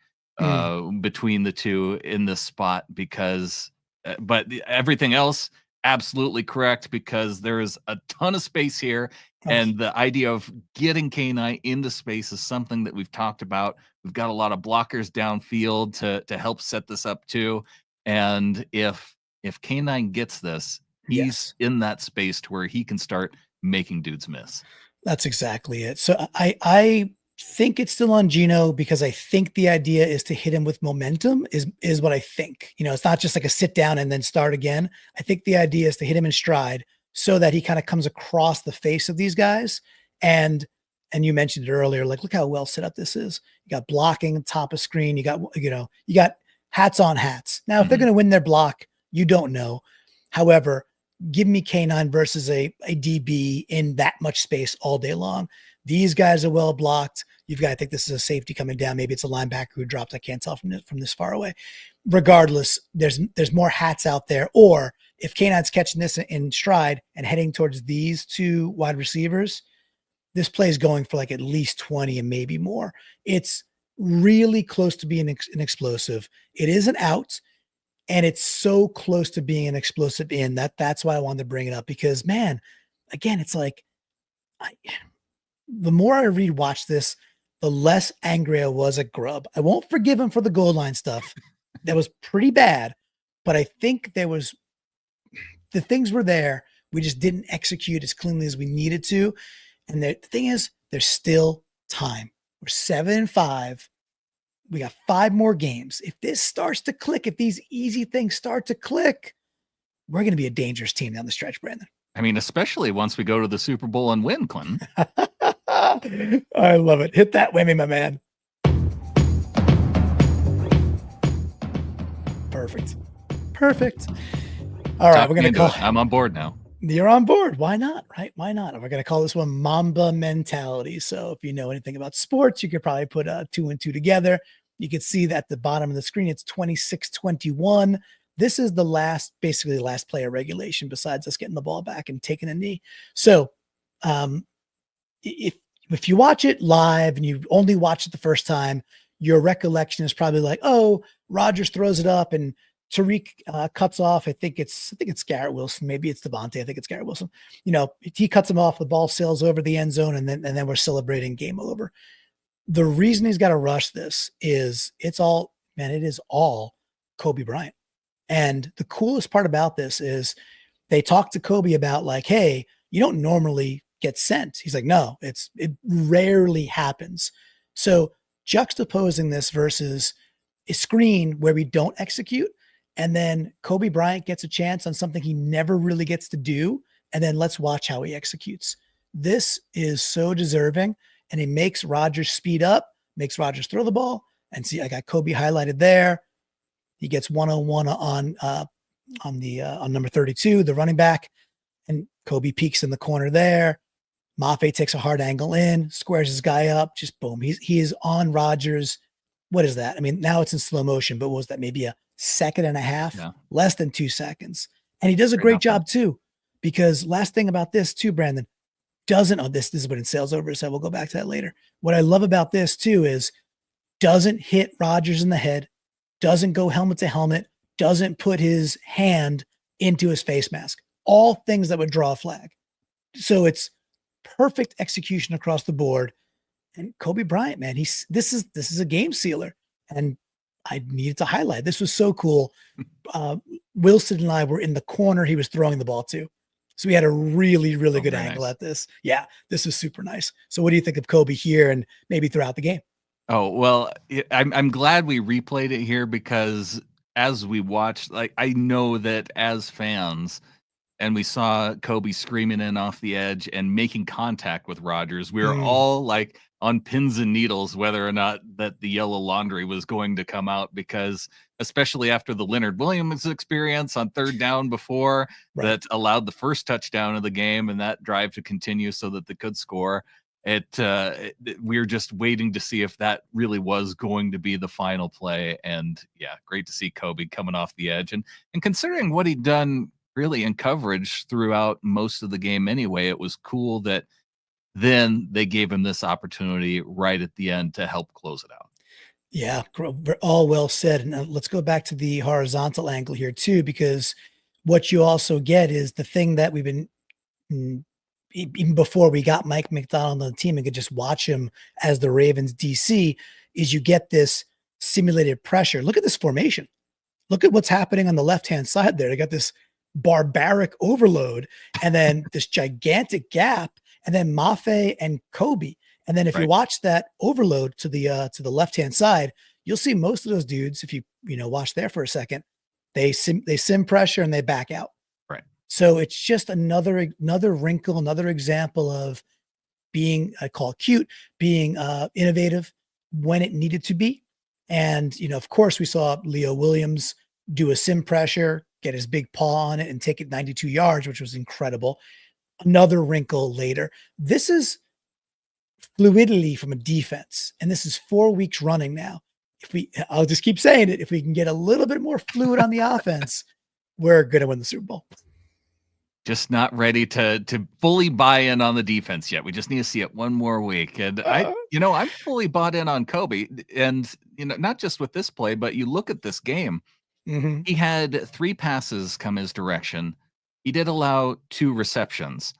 between the two in this spot, because, but everything else, absolutely correct, because there is a ton of space here. And the idea of getting K9 into space is something that we've talked about. We've got a lot of blockers downfield to help set this up too. And if K9 gets this, he's in that space to where he can start making dudes miss. That's exactly it. So I think it's still on Gino, because I think the idea is to hit him with momentum is what I think. You know, it's not just like a sit down and then start again. I think the idea is to hit him in stride so that he kind of comes across the face of these guys. And you mentioned it earlier, like, look how well set up this is. You got blocking top of screen. You got hats on hats. Now, if they're going to win their block, you don't know. However, give me K9 versus a DB in that much space all day long. These guys are well blocked. You've got to think this is a safety coming down. Maybe it's a linebacker who dropped. I can't tell from this far away. Regardless, there's more hats out there. Or if K9's catching this in stride and heading towards these two wide receivers, this play is going for like at least 20 and maybe more. It's really close to being an explosive. It is an out. And it's so close to being an explosive in that's why I wanted to bring it up, because, man, again, it's like the more I rewatch this, the less angry I was at Grubb. I won't forgive him for the goal line stuff. That was pretty bad, but I think the things were there. We just didn't execute as cleanly as we needed to. And the thing is, there's still time. We're 7-5. We got 5 more games. If this starts to click, if these easy things start to click, we're going to be a dangerous team down the stretch, Brandon. I mean, especially once we go to the Super Bowl and win, Clinton. I love it. Hit that whammy, my man. Perfect. All right, we're going to call it. I'm on board now. You're on board. Why not? Right? Why not? We're going to call this one Mamba mentality. So if you know anything about sports, you could probably put 2 and 2 together. You can see that at the bottom of the screen, it's 26-21. This is basically the last play of regulation, besides us getting the ball back and taking a knee. So if you watch it live and you only watch it the first time, your recollection is probably like, oh, Rodgers throws it up and Tariq cuts off. I think it's Garrett Wilson. Maybe it's Devontae. I think it's Garrett Wilson. You know, he cuts him off. The ball sails over the end zone, and then we're celebrating, game over. The reason he's got to rush this is it is all Kobe Bryant. And the coolest part about this is they talked to Kobe about like, hey, you don't normally get sent. He's like, no, it rarely happens. So juxtaposing this versus a screen where we don't execute, and then Kobe Bryant gets a chance on something he never really gets to do, and then let's watch how he executes. This is so deserving, and he makes Rodgers speed up, makes Rodgers throw the ball, and see, I got Kobe highlighted there. He gets 101 on number 32, the running back, and Kobe peeks in the corner there. Mafe takes a hard angle in, squares his guy up, just boom. He is on Rodgers. What is that? I mean, now it's in slow motion, but what was that? Maybe a second and a half, Yeah. less than 2 seconds. And he does a great job too, because last thing about this too, Brandon, this is when it sails over, so we'll go back to that later. What I love about this too is doesn't hit Rodgers in the head, doesn't go helmet to helmet, doesn't put his hand into his face mask. All things that would draw a flag. So it's perfect execution across the board. And Kobe Bryant, man, this is a game sealer. And I needed to highlight. This was so cool. Wilson and I were in the corner he was throwing the ball to. So we had a really, really good angle at this. Yeah, this was super nice. So what do you think of Kobe here and maybe throughout the game? Oh, well, I'm glad we replayed it here, because as we watched, like, I know that as fans, and we saw Kobe screaming in off the edge and making contact with Rodgers, we were all like on pins and needles whether or not that the yellow laundry was going to come out, because especially after the Leonard Williams experience on third down before that allowed the first touchdown of the game and that drive to continue so that they could score. We were just waiting to see if that really was going to be the final play. And yeah, great to see Kobe coming off the edge, and considering what he'd done really in coverage throughout most of the game anyway, it was cool that then they gave him this opportunity right at the end to help close it out. Yeah, all well said. And let's go back to the horizontal angle here too, because what you also get is the thing that we've been even before we got Mike McDonald on the team and could just watch him as the Ravens DC, is you get this simulated pressure. Look at this formation. Look at what's happening on the left-hand side there. They got this barbaric overload and then this gigantic gap, and then Mafe and Kobe. And then if you watch that overload to the left-hand side, you'll see most of those dudes, if you watch there for a second, they sim pressure and they back out. Right. So it's just another wrinkle, another example of being, I call it cute, being innovative when it needed to be. And, of course, we saw Leo Williams do a sim pressure, get his big paw on it and take it 92 yards, which was incredible. Another wrinkle later. This is fluidity from a defense, and this is 4 weeks running now. I'll just keep saying it, if we can get a little bit more fluid on the offense, we're going to win the Super Bowl. Just not ready to fully buy in on the defense yet. We just need to see it one more week. And I'm fully bought in on Kobe, and not just with this play, but you look at this game. He had 3 passes come his direction. He did allow 2 receptions,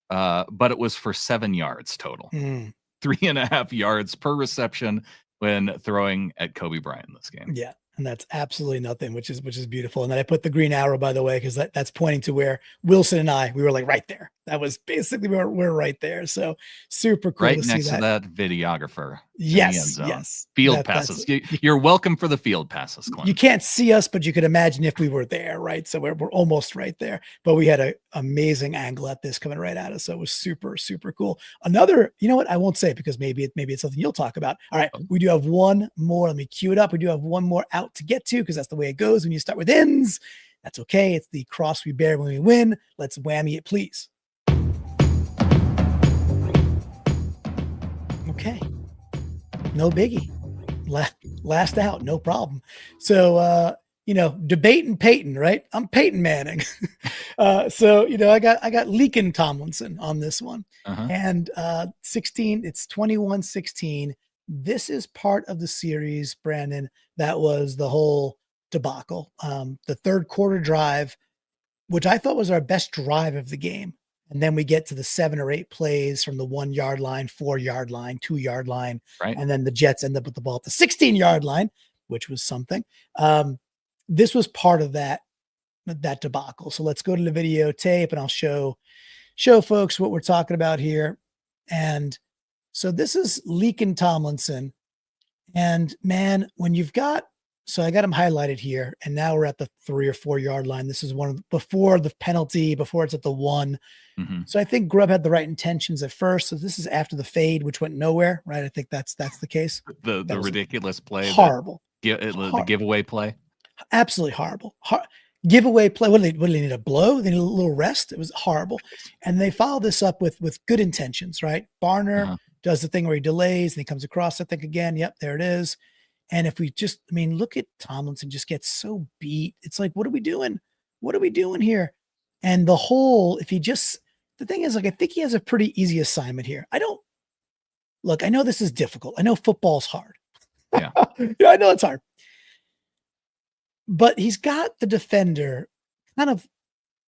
but it was for 7 yards total. 3.5 yards per reception when throwing at Kobe Bryant in this game. Yeah. And that's absolutely nothing, which is beautiful. And then I put the green arrow, by the way, because that's pointing to where Wilson and we were like right there. That was basically we're right there. So super cool. Right to next see to that videographer. Yes. Yes. Field passes. You're welcome for the field passes, Clint. You can't see us, but you could imagine if we were there, right? So we're almost right there. But we had an amazing angle at this coming right at us. So it was super, super cool. Another, you know what? I won't say, because maybe it's something you'll talk about. All right. We do have one more. Let me cue it up. We do have one more out to get to, because that's the way it goes when you start with ins. That's okay. It's the cross we bear when we win. Let's whammy it, please. Okay. No biggie. Last out, no problem. So, debating Peyton, right? I'm Peyton Manning. So, I got Leakin Tomlinson on this one. And 16, it's 21-16. This is part of the series, Brandon, that was the whole debacle. The third quarter drive, which I thought was our best drive of the game. And then we get to the 7 or 8 plays from the 1 yard line, 4 yard line, 2 yard line. Right. And then the Jets end up with the ball at the 16 yard line, which was something. This was part of that debacle. So let's go to the videotape and I'll show folks what we're talking about here. And so this is Leakin Tomlinson. And man, when you've got So I got him highlighted here, and now we're at the 3 or 4 yard line. This is one of before the penalty, before it's at the 1. Mhm. So I think Grubb had the right intentions at first. So this is after the fade, which went nowhere, right? I think that's the case. The That was ridiculous play that horrible, the giveaway play. absolutely horrible. Giveaway play. What do they need? A blow? They need a little rest. It was horrible. And they follow this up with good intentions, right? Barner Uh-huh. does the thing where he delays and he comes across, I think, again. Yep, there it is. And if we just, I mean, look at Tomlinson just gets so beat. It's like, what are we doing? What are we doing here? And the whole, if he just, the thing is, like, I think he has a pretty easy assignment here. I don't look, I know this is difficult. I know football's hard. Yeah. Yeah, I know it's hard. But he's got the defender kind of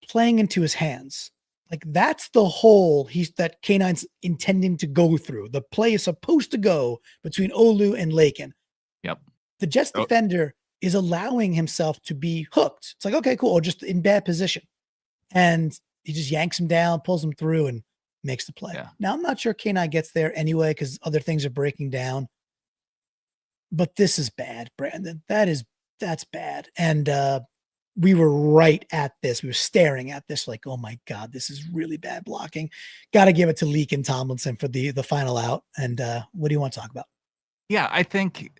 playing into his hands. Like that's the hole that K9's intending to go through. The play is supposed to go between Olu and Lakin. Yep. The Jets Oh. defender is allowing himself to be hooked. It's like, okay, cool, or just in bad position. And he just yanks him down, pulls him through, and makes the play. Yeah. Now, I'm not sure K9 gets there anyway because other things are breaking down. But this is bad, Brandon. That's bad. And we were right at this. We were staring at this like, oh my God, this is really bad blocking. Got to give it to Leak and Tomlinson for the final out. And what do you want to talk about? Yeah, I think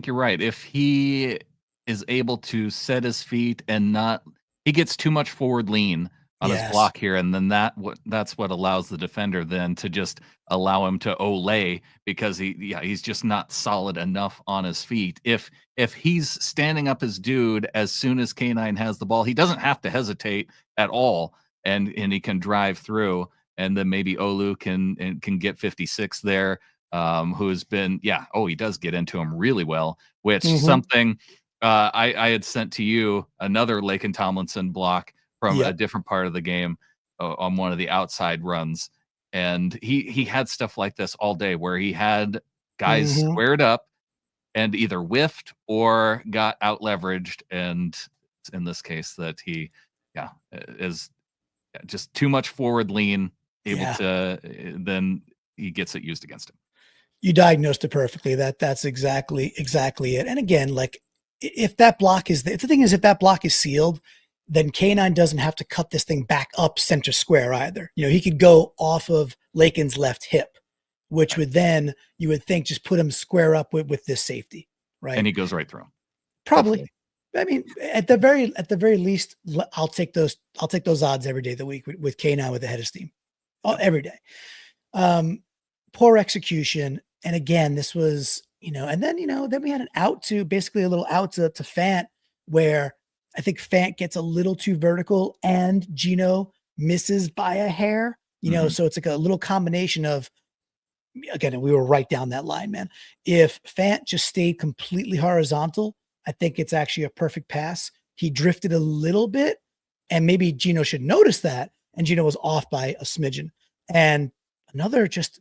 you're right. If he is able to set his feet and not, he gets too much forward lean on his Yes. block here, and then that's what allows the defender then to just allow him to olay because he's just not solid enough on his feet. If he's standing up his dude as soon as K9 has the ball, he doesn't have to hesitate at all, and he can drive through, and then maybe Olu can get 56 there. Who has been, he does get into him really well, which something I had sent to you, another Lakin Tomlinson block from a different part of the game on one of the outside runs. And he had stuff like this all day where he had guys squared up and either whiffed or got out leveraged. And in this case that he is just too much forward lean, able to, then he gets it used against him. You diagnosed it perfectly. That's exactly it. And again, like if that block is the thing is, if that block is sealed, then K9 doesn't have to cut this thing back up center square either. You know, he could go off of Lakin's left hip, which would then, you would think, just put him square up with this safety, right? And he goes right through him. Probably. Hopefully. I mean, at the very least, I'll take those odds every day of the week with K9 with the head of steam, every day. Poor execution. And again, this was, and then we had basically a little out to Fant, where I think Fant gets a little too vertical and Gino misses by a hair, so it's like a little combination of, again, we were right down that line, man. If Fant just stayed completely horizontal, I think it's actually a perfect pass. He drifted a little bit, and maybe Gino should notice that, and Gino was off by a smidgen. And another just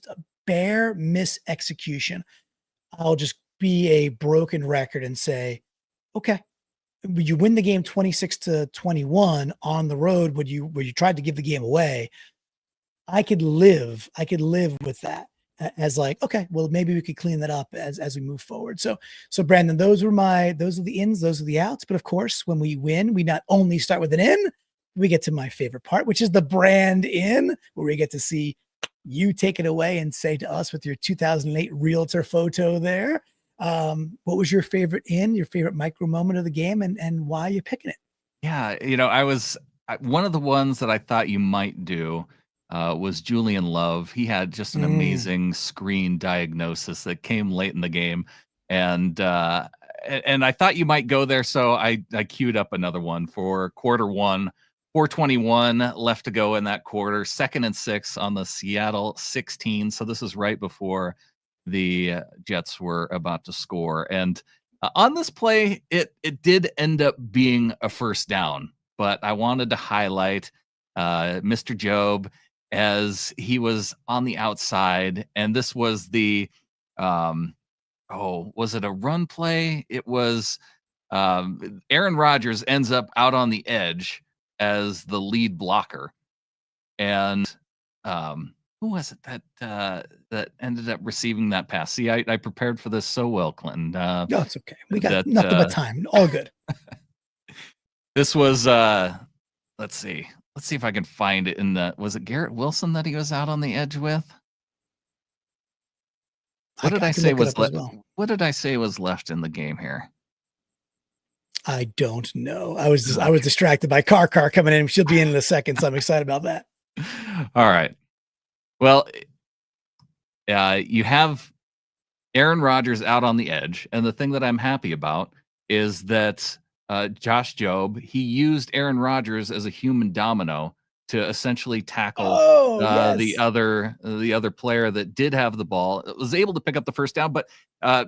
a bare miss execution. I'll just be a broken record and say, okay, you win the game 26-21 on the road where you tried to give the game away. I could live with that as like, okay, well, maybe we could clean that up as we move forward. So Brandon, those are the ins, those are the outs. But of course, when we win, we not only start with an in, we get to my favorite part, which is the BrandIN, where we get to see you take it away and say to us with your 2008 realtor photo there, what was your favorite micro moment of the game, and why are you picking it? Yeah, one of the ones that I thought you might do was Julian Love. He had just an amazing screen diagnosis that came late in the game, and I thought you might go there, so I queued up another one for quarter one. 4:21 left to go in that quarter. 2nd and 6 on the Seattle 16. So this is right before the Jets were about to score. And on this play, it did end up being a first down. But I wanted to highlight Mr. Job as he was on the outside. And this was the, was it a run play? It was Aaron Rodgers ends up out on the edge as the lead blocker. And who was it that ended up receiving that pass? See, I prepared for this so well, Clinton. No, it's okay. We got That nothing but time. All good. this was let's see. Let's see if I can find it in the was it Garrett Wilson that he was out on the edge with? What did I I can say look it was up as well. what did I say was left in the game here? I don't know. I was Okay. distracted by car coming in. She'll be in a second, so I'm excited about that. All right. Well, you have Aaron Rodgers out on the edge, and the thing that I'm happy about is that Josh Jobe, he used Aaron Rodgers as a human domino to essentially tackle Oh, the yes. other player that did have the ball, was able to pick up the first down, but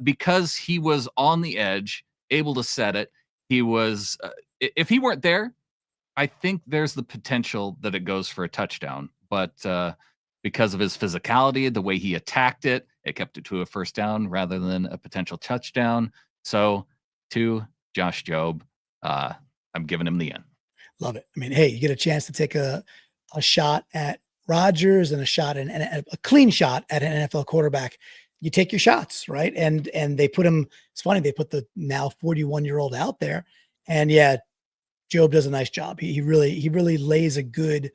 because he was on the edge, able to set it, he was if he weren't there, I think there's the potential that it goes for a touchdown, but because of his physicality, the way he attacked it, it kept it to a first down rather than a potential touchdown. So, to Josh Jobe, I'm giving him the in. Love it. I mean, hey, you get a chance to take a shot at Rodgers and a shot and a clean shot at an NFL quarterback. You take your shots, right? And they put him. It's funny they put the now 41-year-old out there, and yeah, Jobe does a nice job. He really lays a good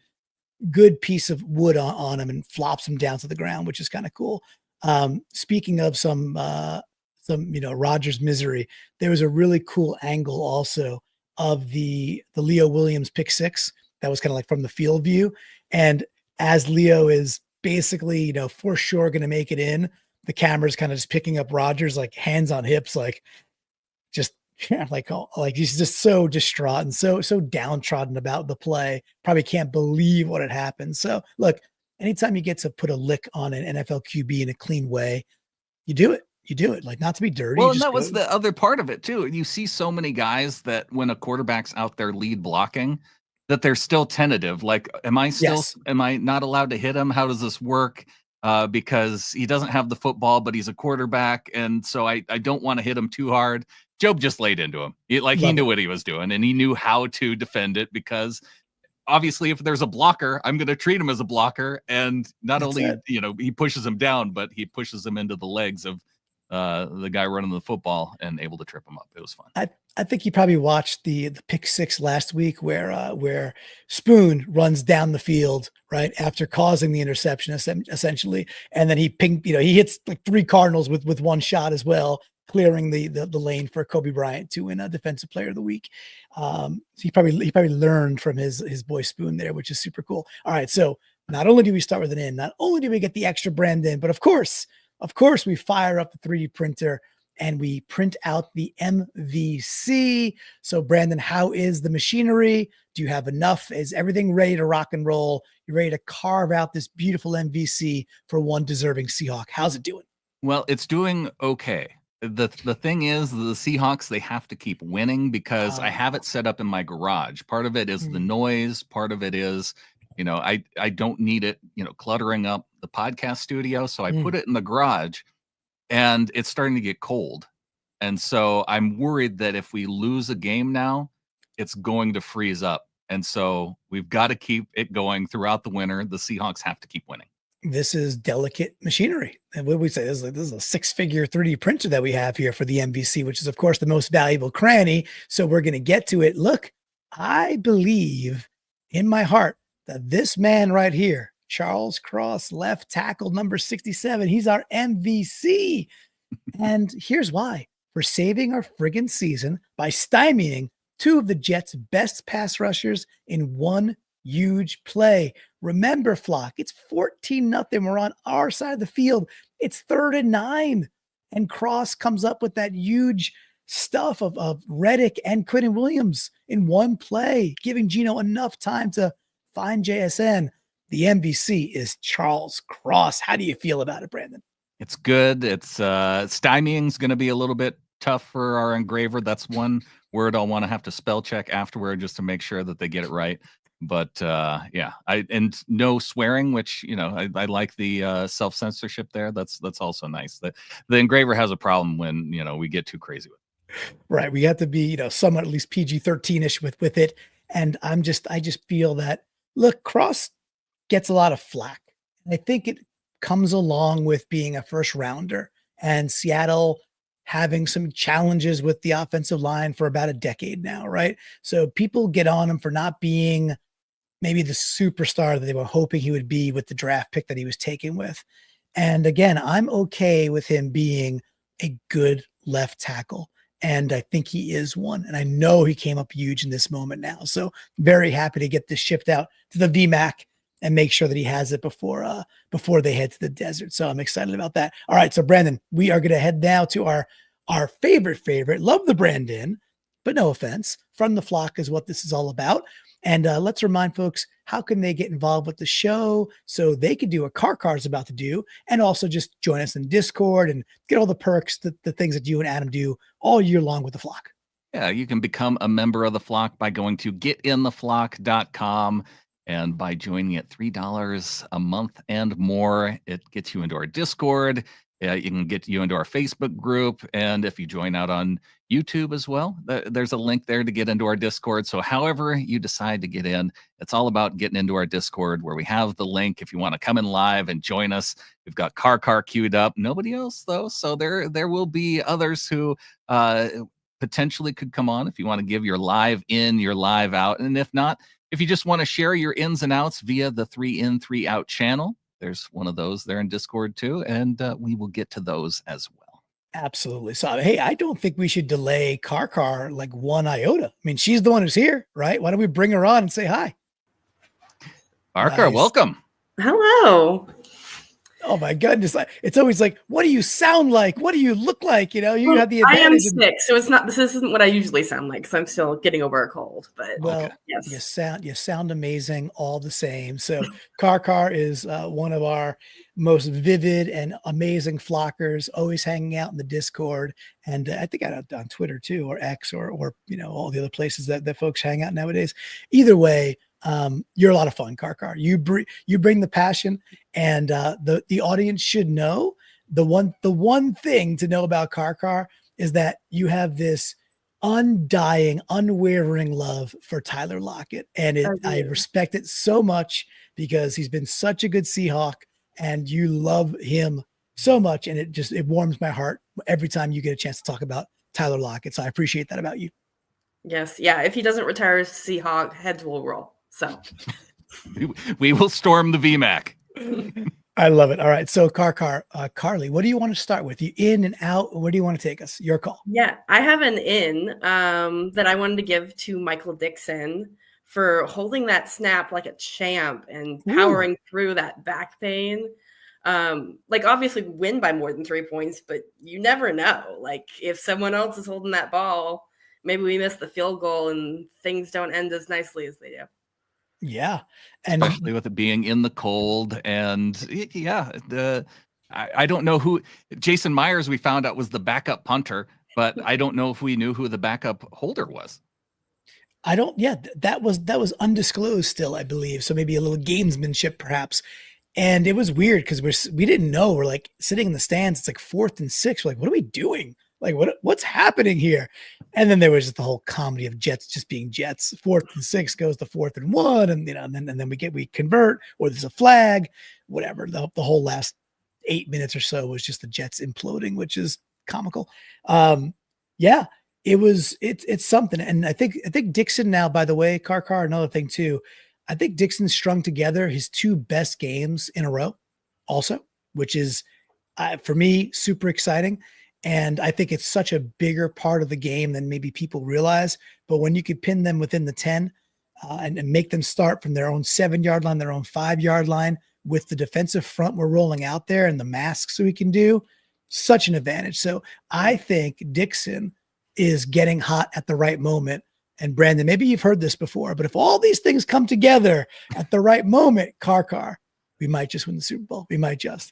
piece of wood on him and flops him down to the ground, which is kind of cool. Speaking of some Rodgers misery, there was a really cool angle also of the Leo Williams pick six that was kind of like from the field view, and as Leo is basically for sure going to make it in, the camera's kind of just picking up Rodgers like hands on hips, like just like he's just so distraught and so downtrodden about the play. Probably can't believe what had happened. So look, anytime you get to put a lick on an NFL QB in a clean way, you do it. You do it. Like, not to be dirty. Well, You and just that go. was the other part of it too. You see so many guys that when a quarterback's out there lead blocking, that they're still tentative. Like, am Yes. I not allowed to hit him? How does this work? Because he doesn't have the football, but he's a quarterback, and so I don't want to hit him too hard. Job just laid into him. He Love knew it. what he was doing, and he knew how to defend it because obviously if there's a blocker, I'm going to treat him as a blocker. And not That's only, it. he pushes him down, but he pushes him into the legs of the guy running the football and able to trip him up. It was fun. I think you probably watched the pick six last week where Spoon runs down the field right after causing the interception essentially, and then he he hits like 3 Cardinals with one shot as well, clearing the lane for Kobe Bryant to win a Defensive Player of the Week. So he probably learned from his boy Spoon there, which is super cool. All right, so not only do we start with an in, not only do we get the extra BrandIN, but of course we fire up the 3D printer and we print out the MVC. So Brandon, how is the machinery? Do you have enough? Is everything ready to rock and roll? You ready to carve out this beautiful MVC for one deserving Seahawk? How's it doing? Well, it's doing okay. The thing is, the Seahawks, they have to keep winning because I have it set up in my garage. Part of it is the noise. Part of it is, I don't need it, cluttering up the podcast studio. So I put it in the garage, and it's starting to get cold. And so I'm worried that if we lose a game now, it's going to freeze up. And so we've got to keep it going throughout the winter. The Seahawks have to keep winning. This is delicate machinery. And what we say is like, this is a 6-figure 3D printer that we have here for the MVC, which is of course the most valuable cranny. So we're going to get to it. Look, I believe in my heart that this man right here, Charles Cross, left tackle number 67, he's our MVC. And here's why: for saving our friggin' season by stymieing 2 of the Jets' best pass rushers in one huge play. Remember, Flock, it's 14-0. We're on our side of the field. It's 3rd and 9. And Cross comes up with that huge stuff of Reddick and Quentin Williams in one play, giving Gino enough time to find JSN. The MVC is Charles Cross. How do you feel about it, Brandon? It's good. It's stymieing's going to be a little bit tough for our engraver. That's one word I'll want to have to spell check afterward just to make sure that they get it right. But yeah, and no swearing, which I like the self-censorship there. That's also nice. The engraver has a problem when we get too crazy with it. Right. We have to be, somewhat at least PG-13ish with it. And I just feel that, look, Cross gets a lot of flack. I think it comes along with being a first rounder and Seattle having some challenges with the offensive line for about a decade now, right? So people get on him for not being maybe the superstar that they were hoping he would be with the draft pick that he was taken with. And again, I'm okay with him being a good left tackle. And I think he is one. And I know he came up huge in this moment now. So very happy to get this shipped out to the VMAC and make sure that he has it before they head to the desert. So I'm excited about that. All right. So Brandon, we are going to head now to our favorite, love the BrandIN, but no offense, from the flock is what this is all about. And let's remind folks, how can they get involved with the show so they can do what Car is about to do, and also just join us in Discord and get all the perks, the things that you and Adam do all year long with the flock. Yeah, you can become a member of the flock by going to getintheflock.com. And by joining at $3 a month and more, it gets you into our Discord. You can get you into our Facebook group. And if you join out on YouTube as well, there's a link there to get into our Discord. So however you decide to get in, it's all about getting into our Discord, where we have the link if you want to come in live and join us. We've got Car queued up. Nobody else, though. So there will be others who potentially could come on if you want to give your live in, your live out. And if not, if you just want to share your ins and outs via the 3 in, 3 out channel, there's one of those there in Discord too. And we will get to those as well. Absolutely. So, hey, I don't think we should delay Car like one iota. I mean, she's the one who's here, right? Why don't we bring her on and say hi? Car, welcome. Hello. Oh my goodness. It's always like, what do you sound like? What do you look like? You know, you have the advantage. I am sick, so this isn't what I usually sound like, because I'm still getting over a cold. But well, yes. you sound amazing all the same. So Car is one of our most vivid and amazing flockers, always hanging out in the Discord. And I think on Twitter too, or X, or all the other places that folks hang out nowadays. Either way, you're a lot of fun, Car. You bring the passion, and the audience should know the one thing to know about Car is that you have this undying, unwavering love for Tyler Lockett, and I respect it so much because he's been such a good Seahawk, and you love him so much, and it warms my heart every time you get a chance to talk about Tyler Lockett. So I appreciate that about you. Yes, yeah. If he doesn't retire Seahawk, heads will roll. So we will storm the VMAC. I love it. All right. So Carly, what do you want to start with? You in and out? Where do you want to take us? Your call. Yeah, I have an in that I wanted to give to Michael Dickson for holding that snap like a champ and powering through that back pain. Like, obviously win by more than 3 points, but you never know. Like, if someone else is holding that ball, maybe we miss the field goal and things don't end as nicely as they do. Yeah. And especially with it being in the cold. And I don't know who Jason Myers, we found out, was the backup punter, but I don't know if we knew who the backup holder was. That was undisclosed still, I believe. So maybe a little gamesmanship perhaps. And it was weird because we didn't know. We're like sitting in the stands. It's like 4th and 6. We're like, what are we doing? Like, what's happening here? And then there was just the whole comedy of Jets just being Jets. 4th and 6 goes to 4th and 1, and and then we convert, or there's a flag, whatever. The whole last 8 minutes or so was just the Jets imploding, which is comical. It's something. And I think Dixon now, by the way, Car, another thing too. I think Dixon strung together his 2 best games in a row also, which is for me super exciting. And I think it's such a bigger part of the game than maybe people realize. But when you could pin them within the 10 and make them start from their own 7-yard line, their own 5-yard line, with the defensive front we're rolling out there and the masks we can do, such an advantage. So I think Dixon is getting hot at the right moment. And Brandon, maybe you've heard this before, but if all these things come together at the right moment, Car, we might just win the Super Bowl. We might just.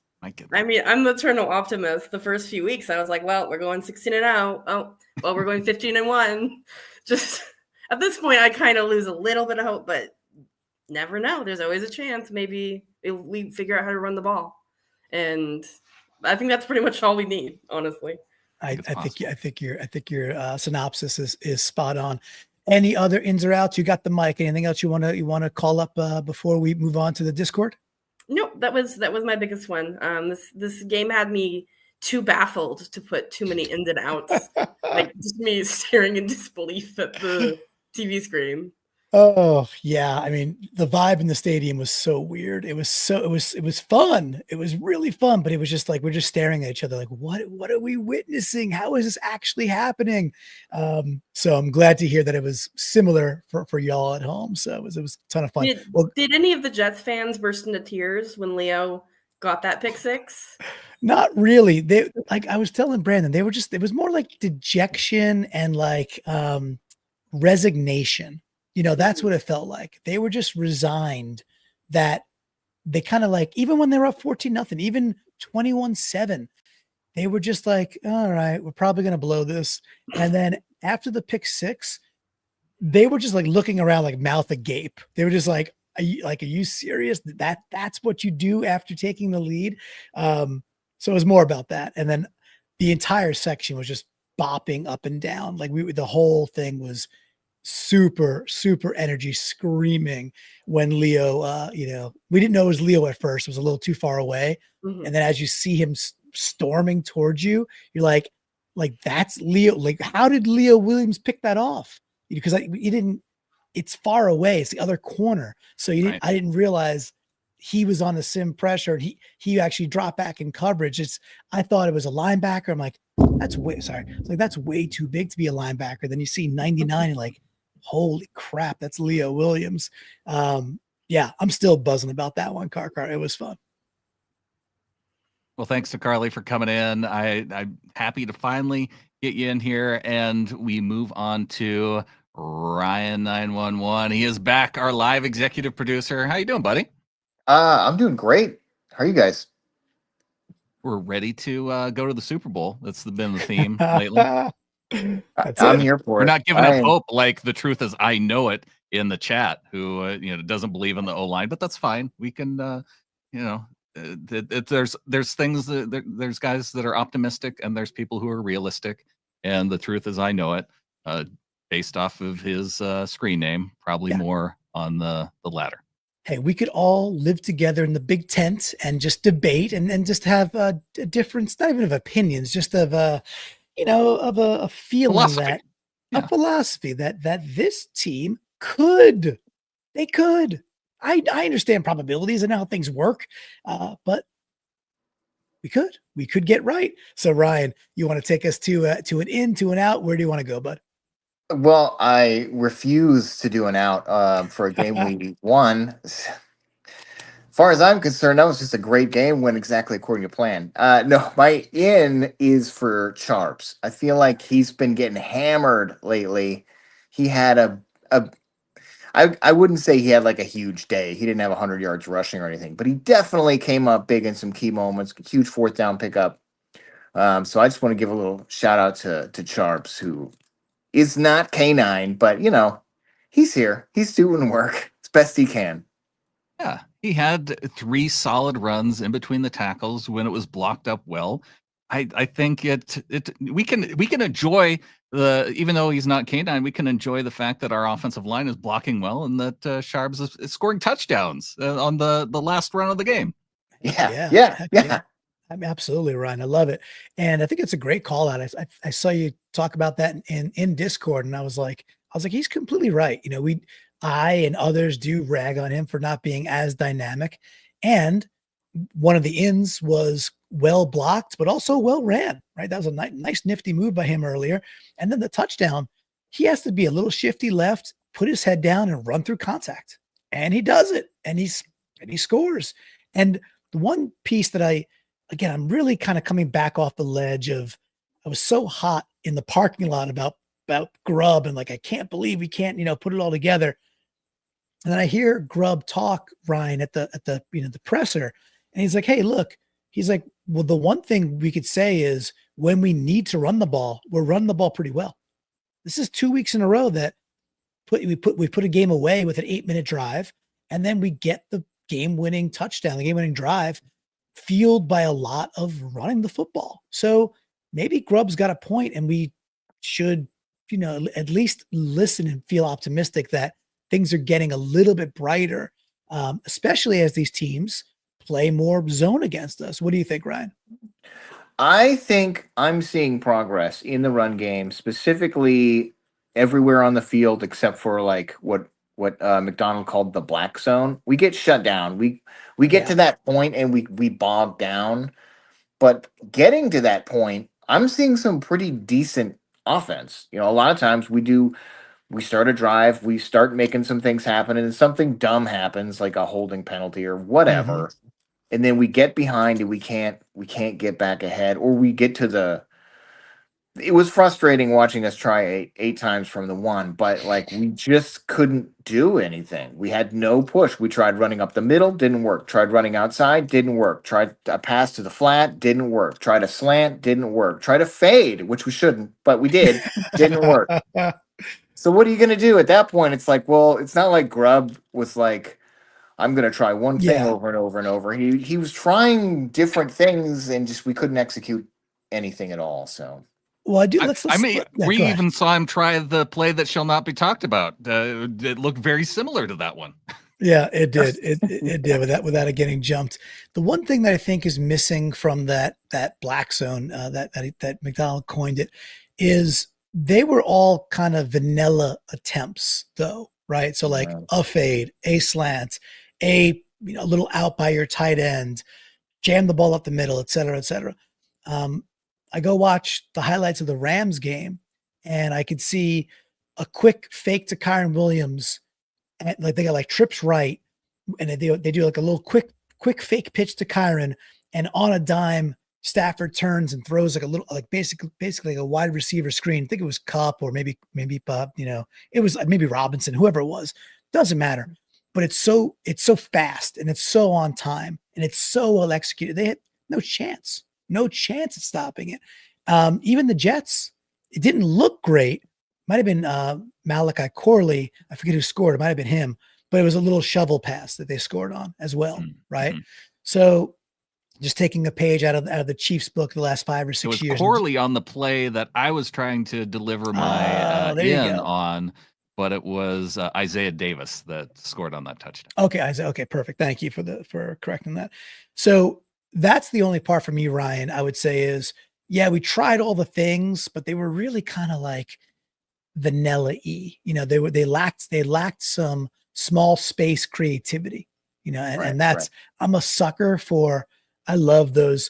I mean, I'm the eternal optimist. The first few weeks, I was like, well, we're going 16 and out. Oh, well, we're going 15 and 1. Just at this point, I kind of lose a little bit of hope, but never know. There's always a chance. Maybe we figure out how to run the ball. And I think that's pretty much all we need, honestly. I think your synopsis is spot on. Any other ins or outs? You got the mic. Anything else you want to call up before we move on to the Discord? Nope, that was my biggest one. This game had me too baffled to put too many ins and outs, like just me staring in disbelief at the TV screen. Oh, yeah. I mean, the vibe in the stadium was so weird. It was fun. It was really fun, but it was just like we're just staring at each other like, what are we witnessing? How is this actually happening? So I'm glad to hear that it was similar for y'all at home. So it was a ton of fun. Well, Did any of the Jets fans burst into tears when Leo got that pick six? not really. They like I was telling Brandon, they were just it was more like dejection and like resignation. That's what it felt like. They were just resigned that they kind of like, even when they were up 14-0, even 21-7, they were just like, all right, we're probably going to blow this. And then after the pick six, they were just like looking around like mouth agape. They were just like, are you serious? That's what you do after taking the lead. So it was more about that. And then the entire section was just bopping up and down. Like the whole thing was super, super energy screaming when Leo, we didn't know it was Leo at first. It was a little too far away. Mhm. And then as you see him storming towards you, you're like that's Leo. Like, how did Leo Williams pick that off? Because you didn't, it's far away. It's the other corner. So Right. I didn't realize he was on the sim pressure and he actually dropped back in coverage. I thought it was a linebacker. I'm like, that's way too big to be a linebacker. Then you see 99 and like, holy crap, that's Leo Williams. Yeah, I'm still buzzing about that one, Car. It was fun. Well, thanks to Carly for coming in. I'm happy to finally get you in here, and we move on to Ryan 911. He is back, our live executive producer. How you doing, buddy? I'm doing great. How are you guys? We're ready to go to the Super Bowl. That's been the theme lately. I'm here for We're it. not giving up hope like the truth is I know it in the chat who doesn't believe in the O-line, but that's fine. We can there's things there's guys that are optimistic and there's people who are realistic, and the truth is I know it, based off of his screen name, probably more on the latter. Hey, we could all live together in the big tent and just debate and just have a difference, not even of opinions, just of a feeling Philosophy. a philosophy that this team could. I understand probabilities and how things work, but we could get right. So Ryan, you want to take us to an in, to an out? Where do you want to go, bud? Well, I refuse to do an out for a game we won. As far as I'm concerned, that was just a great game, went exactly according to plan. No, my in is for Sharps. I feel like he's been getting hammered lately. He had I wouldn't say he had like a huge day. He didn't have 100 yards rushing or anything, but he definitely came up big in some key moments. Huge fourth down pickup. So I just want to give a little shout out to Sharps, who is not K9, but he's here. He's doing work as best he can. Yeah, he had 3 solid runs in between the tackles when it was blocked up well. I think we can enjoy even though he's not K9, we can enjoy the fact that our offensive line is blocking well and that Sharps is scoring touchdowns on the last run of the game. Yeah. I'm absolutely, Ryan. I love it. And I think it's a great call out. I saw you talk about that in Discord, and I was like, he's completely right. I and others do rag on him for not being as dynamic. And one of the ins was well blocked, but also well ran, right? That was a nice nifty move by him earlier. And then the touchdown, he has to be a little shifty left, put his head down and run through contact. And he does it. And he scores. And the one piece that I'm really kind of coming back off the ledge of, I was so hot in the parking lot about Grubb and like, I can't believe we can't, put it all together. And then I hear Grubb talk, Ryan, at the presser, and he's like, hey, look, he's like, well, the one thing we could say is when we need to run the ball, we're running the ball pretty well. This is 2 weeks in a row that we put a game away with an 8-minute drive, and then we get the game-winning touchdown, the game-winning drive, fueled by a lot of running the football. So maybe Grubb's got a point, and we should, at least listen and feel optimistic that things are getting a little bit brighter, especially as these teams play more zone against us. What do you think, Ryan? I think I'm seeing progress in the run game, specifically everywhere on the field except for like what McDonald called the black zone. We get shut down. We get Yeah. to that point and we bog down. But getting to that point, I'm seeing some pretty decent offense. You know, a lot of times we start a drive, we start making some things happen, and something dumb happens, like a holding penalty or whatever, and then we get behind and we can't get back ahead, or we get to the. It was frustrating watching us try eight times from the one, but like we just couldn't do anything. We had no push. We tried running up the middle, didn't work. Tried running outside, didn't work. Tried a pass to the flat, didn't work. Tried a slant, didn't work. Tried a fade, which we shouldn't, but we did, didn't work. So what are you going to do at that point? It's like, well, it's not like Grubb was like, I'm going to try one thing Yeah. over and over and over. He was trying different things and just we couldn't execute anything at all. So Well, I do. We even saw him try the play that shall not be talked about. It looked very similar to that one. Yeah, it did. It did without it getting jumped. The one thing that I think is missing from that black zone that McDonald coined it is they were all kind of vanilla attempts, though, right? So like a fade, a slant, a little out by your tight end, jam the ball up the middle, et cetera, et cetera. I go watch the highlights of the Rams game, and I could see a quick fake to Kyron Williams. And like they got like trips right, and they do like a little quick fake pitch to Kyron, and on a dime, Stafford turns and throws like a little like basically like a wide receiver screen. I think it was Cup or maybe it was maybe Robinson, whoever it was, doesn't matter. But it's so fast and it's so on time and it's so well executed. They had no chance at stopping it. Even the Jets, it didn't look great. Might have been Malachi Corley. I forget who scored. It might have been him, but it was a little shovel pass that they scored on as well, right? So just taking a page out of the Chiefs book the last 5 or 6 years. It was Corley on the play that I was trying to deliver my in on, but it was Isaiah Davis that scored on that touchdown. Okay, Isaiah. Okay, perfect. Thank you for correcting that. So that's the only part for me, Ryan, I would say is, yeah, we tried all the things, but they were really kind of like vanilla-y. They lacked some small space creativity, and that's I'm a sucker for. I love those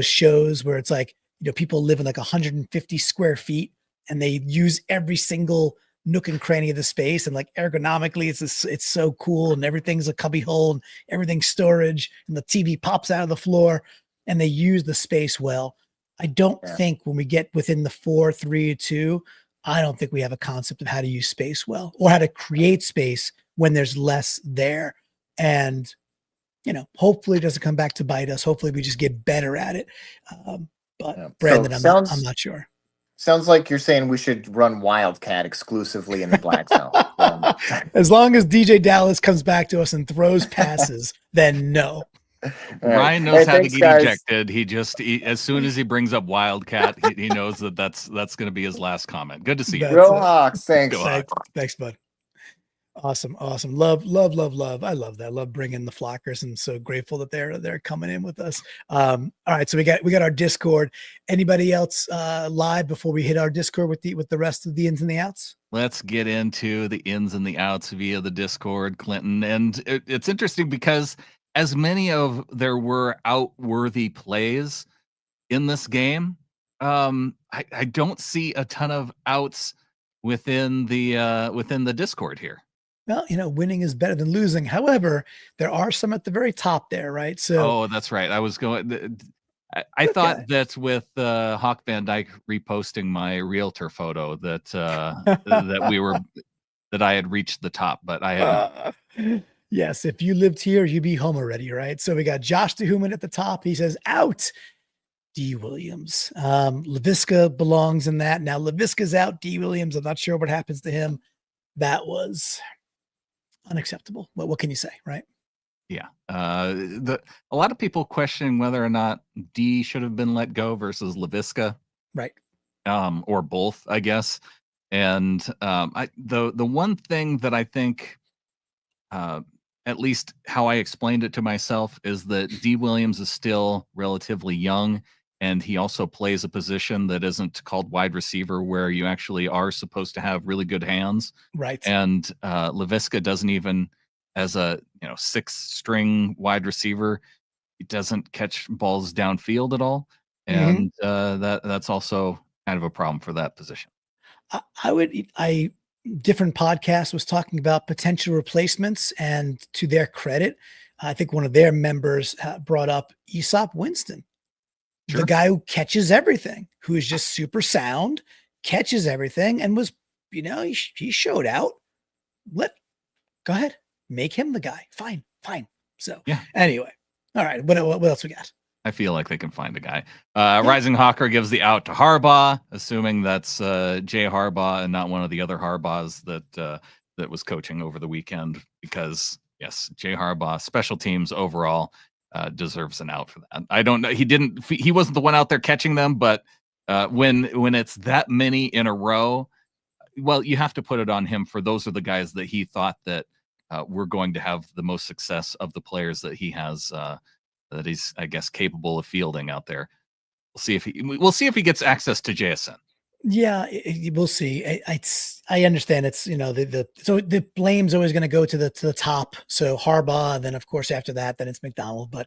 shows where it's like, people live in like 150 square feet and they use every single nook and cranny of the space, and like ergonomically it's so cool, and everything's a cubby hole and everything's storage, and the TV pops out of the floor, and they use the space well. I don't think when we get within the 4-3-2, I don't think we have a concept of how to use space well or how to create space when there's less there. And hopefully it doesn't come back to bite us. Hopefully we just get better at it. But Brandon, I'm not sure. Sounds like you're saying we should run Wildcat exclusively in the black zone. As long as DJ Dallas comes back to us and throws passes, then no. Ryan knows how to get ejected. He just as soon as he brings up Wildcat, he knows that's going to be his last comment. Good to see you. Go Hawks. Thanks. Thanks, bud. Awesome. Love. I love that. Love bringing the Flockers, and so grateful that they're coming in with us. All right, so we got our Discord. Anybody else live before we hit our Discord with the rest of the ins and the outs? Let's get into the ins and the outs via the Discord, Clinton. And it's interesting because as many of there were outworthy plays in this game, I don't see a ton of outs within the Discord here. Well, winning is better than losing. However, there are some at the very top there, right? So, that's right. I was going. I thought that with Hawk Van Dyke reposting my realtor photo that I had reached the top, but I haven't. Yes, if you lived here, you'd be home already, right? So we got Josh DeHuman at the top. He says out. D. Williams. LaVisca belongs in that. Now LaVisca's out. D. Williams, I'm not sure what happens to him. That was unacceptable. But what can you say, right? Yeah. A lot of people questioning whether or not D should have been let go versus LaVisca. Right. Or both, I guess. And the one thing that I think at least how I explained it to myself, is that D. Williams is still relatively young, and he also plays a position that isn't called wide receiver, where you actually are supposed to have really good hands. Right. And Laviska doesn't even, as a 6-string wide receiver, he doesn't catch balls downfield at all, and that's also kind of a problem for that position. Different podcast was talking about potential replacements, and to their credit, I think one of their members brought up Aesop Winston, the guy who catches everything, who is just super sound, catches everything, and was, he showed out. Go ahead, make him the guy. Fine. So anyway, all right. What else we got? I feel like they can find a guy. Rising Hawker gives the out to Harbaugh, assuming that's Jay Harbaugh and not one of the other Harbaughs that was coaching over the weekend. Because yes, Jay Harbaugh, special teams overall, deserves an out for that. I don't know. He wasn't the one out there catching them, but when it's that many in a row, well, you have to put it on him. For those are the guys that he thought that were going to have the most success of the players that he has. That he's, I guess, capable of fielding out there. We'll see if he gets access to JSN. Yeah, we'll see. I understand it's so the blame's always going to go to the top. So Harbaugh, and then of course after that, then it's McDonald. But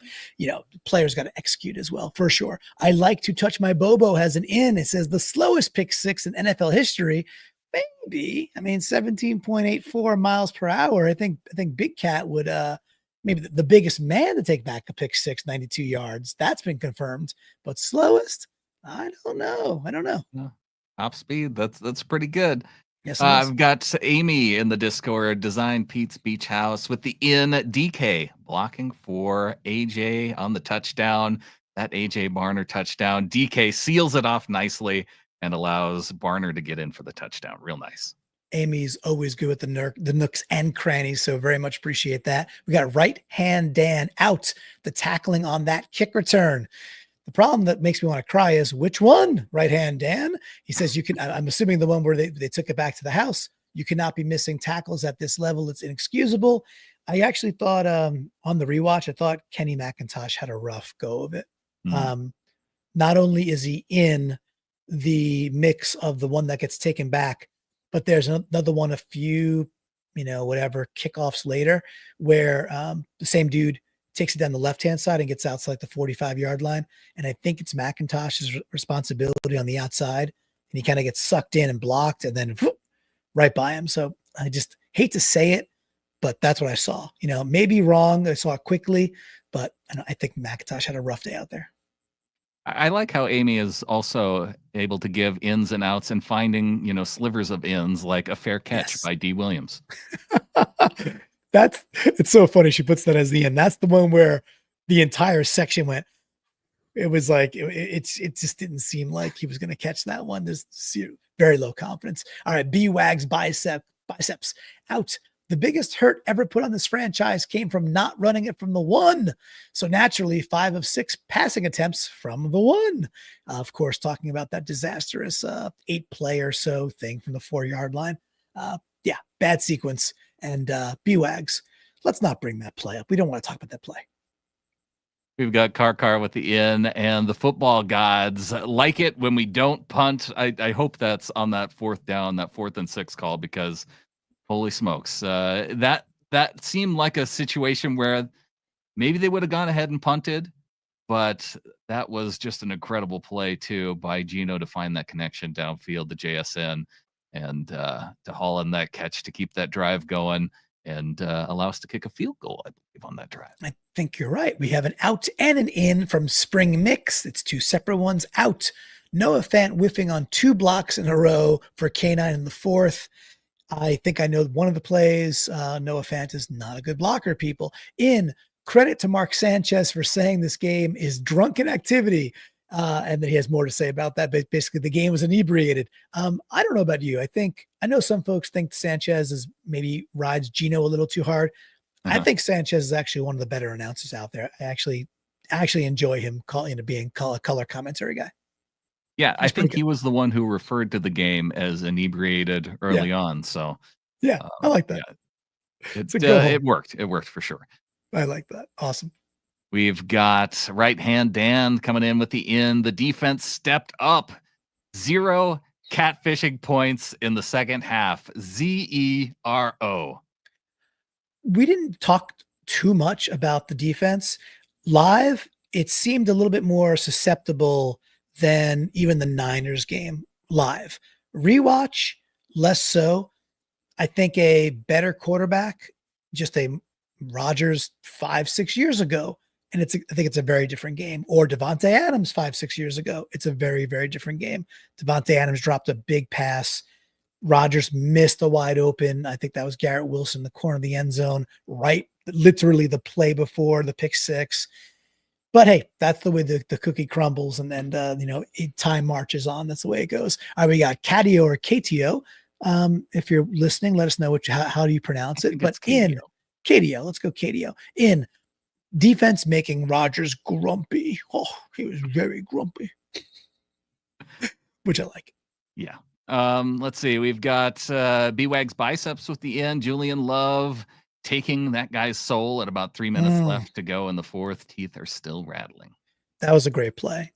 players got to execute as well for sure. I like to touch my Bobo has an in. It says the slowest pick six in NFL history. Maybe 17.84 miles per hour. I think Big Cat would maybe the biggest man to take back a pick six, 92 yards. That's been confirmed. But slowest, I don't know. No. Top speed. That's pretty good. Yes, I've got Amy in the Discord. Design Pete's Beach House with the in DK blocking for AJ on the touchdown. That AJ Barner touchdown. DK seals it off nicely and allows Barner to get in for the touchdown. Real nice. Amy's always good with the nooks and crannies, so very much appreciate that. We got right hand Dan out, the tackling on that kick return. The problem that makes me want to cry is which one? Right hand Dan. He says I'm assuming the one where they took it back to the house. You cannot be missing tackles at this level. It's inexcusable. I actually thought on the rewatch, I thought Kenny McIntosh had a rough go of it. Not only is he in the mix of the one that gets taken back, but there's another one a few, kickoffs later where the same dude takes it down the left-hand side and gets outside the 45-yard line. And I think it's McIntosh's responsibility on the outside. And he kind of gets sucked in and blocked and then right by him. So I just hate to say it, but that's what I saw. Maybe wrong. I saw it quickly, but I think McIntosh had a rough day out there. I like how Amy is also able to give ins and outs and finding, slivers of ins, like a fair catch by D. Williams. It's so funny. She puts that as the end. That's the one where the entire section went. It was like, it just didn't seem like he was going to catch that one. There's very low confidence. All right. B-Wags biceps out. The biggest hurt ever put on this franchise came from not running it from the one. So naturally, 5 of 6 passing attempts from the one. Of course, talking about that disastrous 8-play or so thing from the 4-yard line. Bad sequence. And B-Wags, let's not bring that play up. We don't want to talk about that play. We've got Car with the in, and the football gods like it when we don't punt. I hope that's on that 4th down, that 4th and 6 call, because holy smokes. That seemed like a situation where maybe they would have gone ahead and punted, but that was just an incredible play too by Gino to find that connection downfield to JSN and to haul in that catch to keep that drive going and allow us to kick a field goal, I believe, on that drive. I think you're right. We have an out and an in from Spring Mix. It's 2 separate ones. Out. Noah Fant whiffing on 2 blocks in a row for K9 in the 4th. I think I know one of the plays. Noah Fant is not a good blocker, people. In, credit to Mark Sanchez for saying this game is drunken activity. And then he has more to say about that. But basically, the game was inebriated. I don't know about you. I know some folks think Sanchez maybe rides Gino a little too hard. I think Sanchez is actually one of the better announcers out there. I actually enjoy him being a color commentary guy. Yeah, I think he was the one who referred to the game as inebriated early on. So I like that. It's a go home. It worked. It worked for sure. I like that. Awesome. We've got right hand Dan coming in with the in. The defense stepped up. 0 catfishing points in the second half. ZERO. We didn't talk too much about the defense. Live, it seemed a little bit more susceptible than even the Niners game live. Rewatch, less so. I think a better quarterback, just a Rodgers 5-6 years ago, and I think it's a very different game. Or Devontae Adams 5-6 years ago, it's a very, very different game. Devontae Adams dropped a big pass. Rodgers missed a wide open. I think that was Garrett Wilson in the corner of the end zone, right? Literally the play before the pick six. But hey, that's the way the cookie crumbles, and then time marches on. That's the way it goes. All right, we got Catio or KTO. If you're listening, let us know how do you pronounce it. But in KTO, let's go KTO. In defense making Rodgers grumpy. Oh, he was very grumpy, which I like. Yeah. Let's see. We've got B-Wag's biceps with the end. Julian Love taking that guy's soul at about 3 minutes left to go in the fourth. Teeth are still rattling. That was a great play.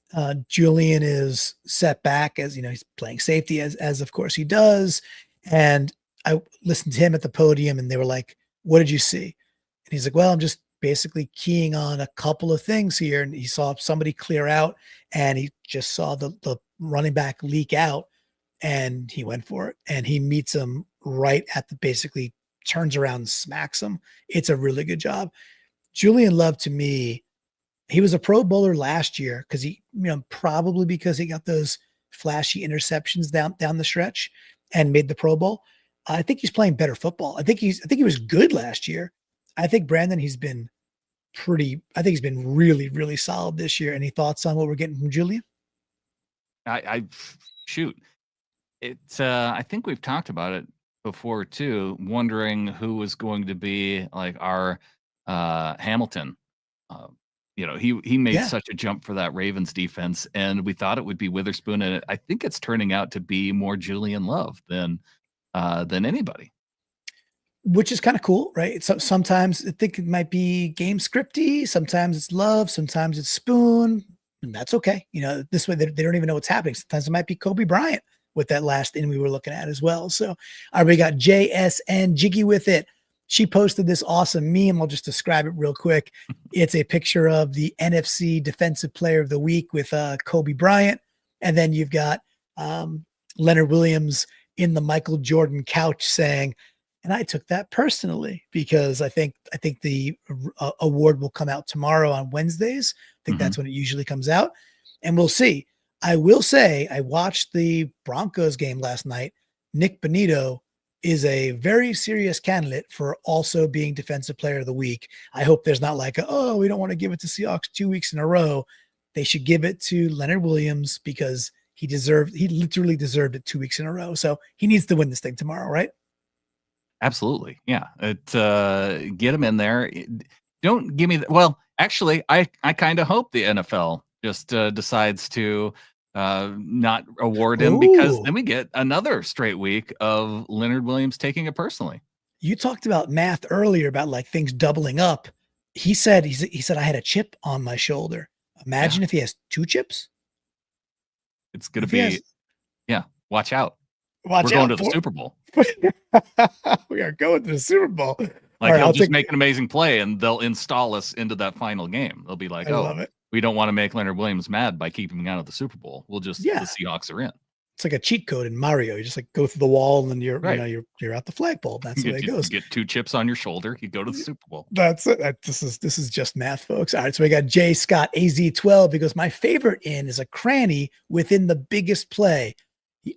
Julian is set back as he's playing safety as of course he does. And I listened to him at the podium and they were like, "What did you see?" And he's like, "Well, I'm just basically keying on a couple of things here." And he saw somebody clear out and he just saw the running back leak out and he went for it. And he meets him right at basically turns around and smacks him. It's a really good job. Julian Love, to me, he was a Pro Bowler last year because probably because he got those flashy interceptions down the stretch and made the Pro Bowl. I think he's playing better football. I think he was good last year. I think BrandIN, he's been really, really solid this year. Any thoughts on what we're getting from Julian? I think we've talked about it before too, wondering who was going to be like our Hamilton. He made such a jump for that Ravens defense, and we thought it would be Witherspoon, and I think it's turning out to be more Julian Love than anybody. Which is kind of cool, right? Sometimes I think it might be game scripty, sometimes it's Love, sometimes it's Spoon, and that's okay. This way they don't even know what's happening. Sometimes it might be Kobe Bryant with that last in we were looking at as well. So we got JSN Jiggy with it. She posted this awesome meme. I'll just describe it real quick. It's a picture of the NFC Defensive Player of the Week with Kobe Bryant. And then you've got Leonard Williams in the Michael Jordan couch saying, and I took that personally because I think the award will come out tomorrow on Wednesdays. I think that's when it usually comes out. And we'll see. I will say I watched the Broncos game last night. Nick Bonito is a very serious candidate for also being Defensive Player of the Week. I hope there's not like, we don't want to give it to Seahawks 2 weeks in a row. They should give it to Leonard Williams because he literally deserved it 2 weeks in a row. So he needs to win this thing tomorrow, right? Absolutely. Yeah. Get him in there. Don't give me well, actually, I kind of hope the NFL just decides to not award him because then we get another straight week of Leonard Williams taking it personally. You talked about math earlier about like things doubling up. He said I had a chip on my shoulder. Imagine if he has 2 chips. It's going to be watch out. We're going to the Super Bowl. We are going to the Super Bowl. Like he'll just make an amazing play and they'll install us into that final game. They'll be like, love it. We don't want to make Leonard Williams mad by keeping him out of the Super Bowl. We'll just the Seahawks are in. It's like a cheat code in Mario. You just like go through the wall and then you're at the flagpole. That's the way it goes. You get 2 chips on your shoulder. You go to the Super Bowl. That's it. This is just math, folks. All right, so we got Jay Scott AZ12 because my favorite in is a cranny within the biggest play.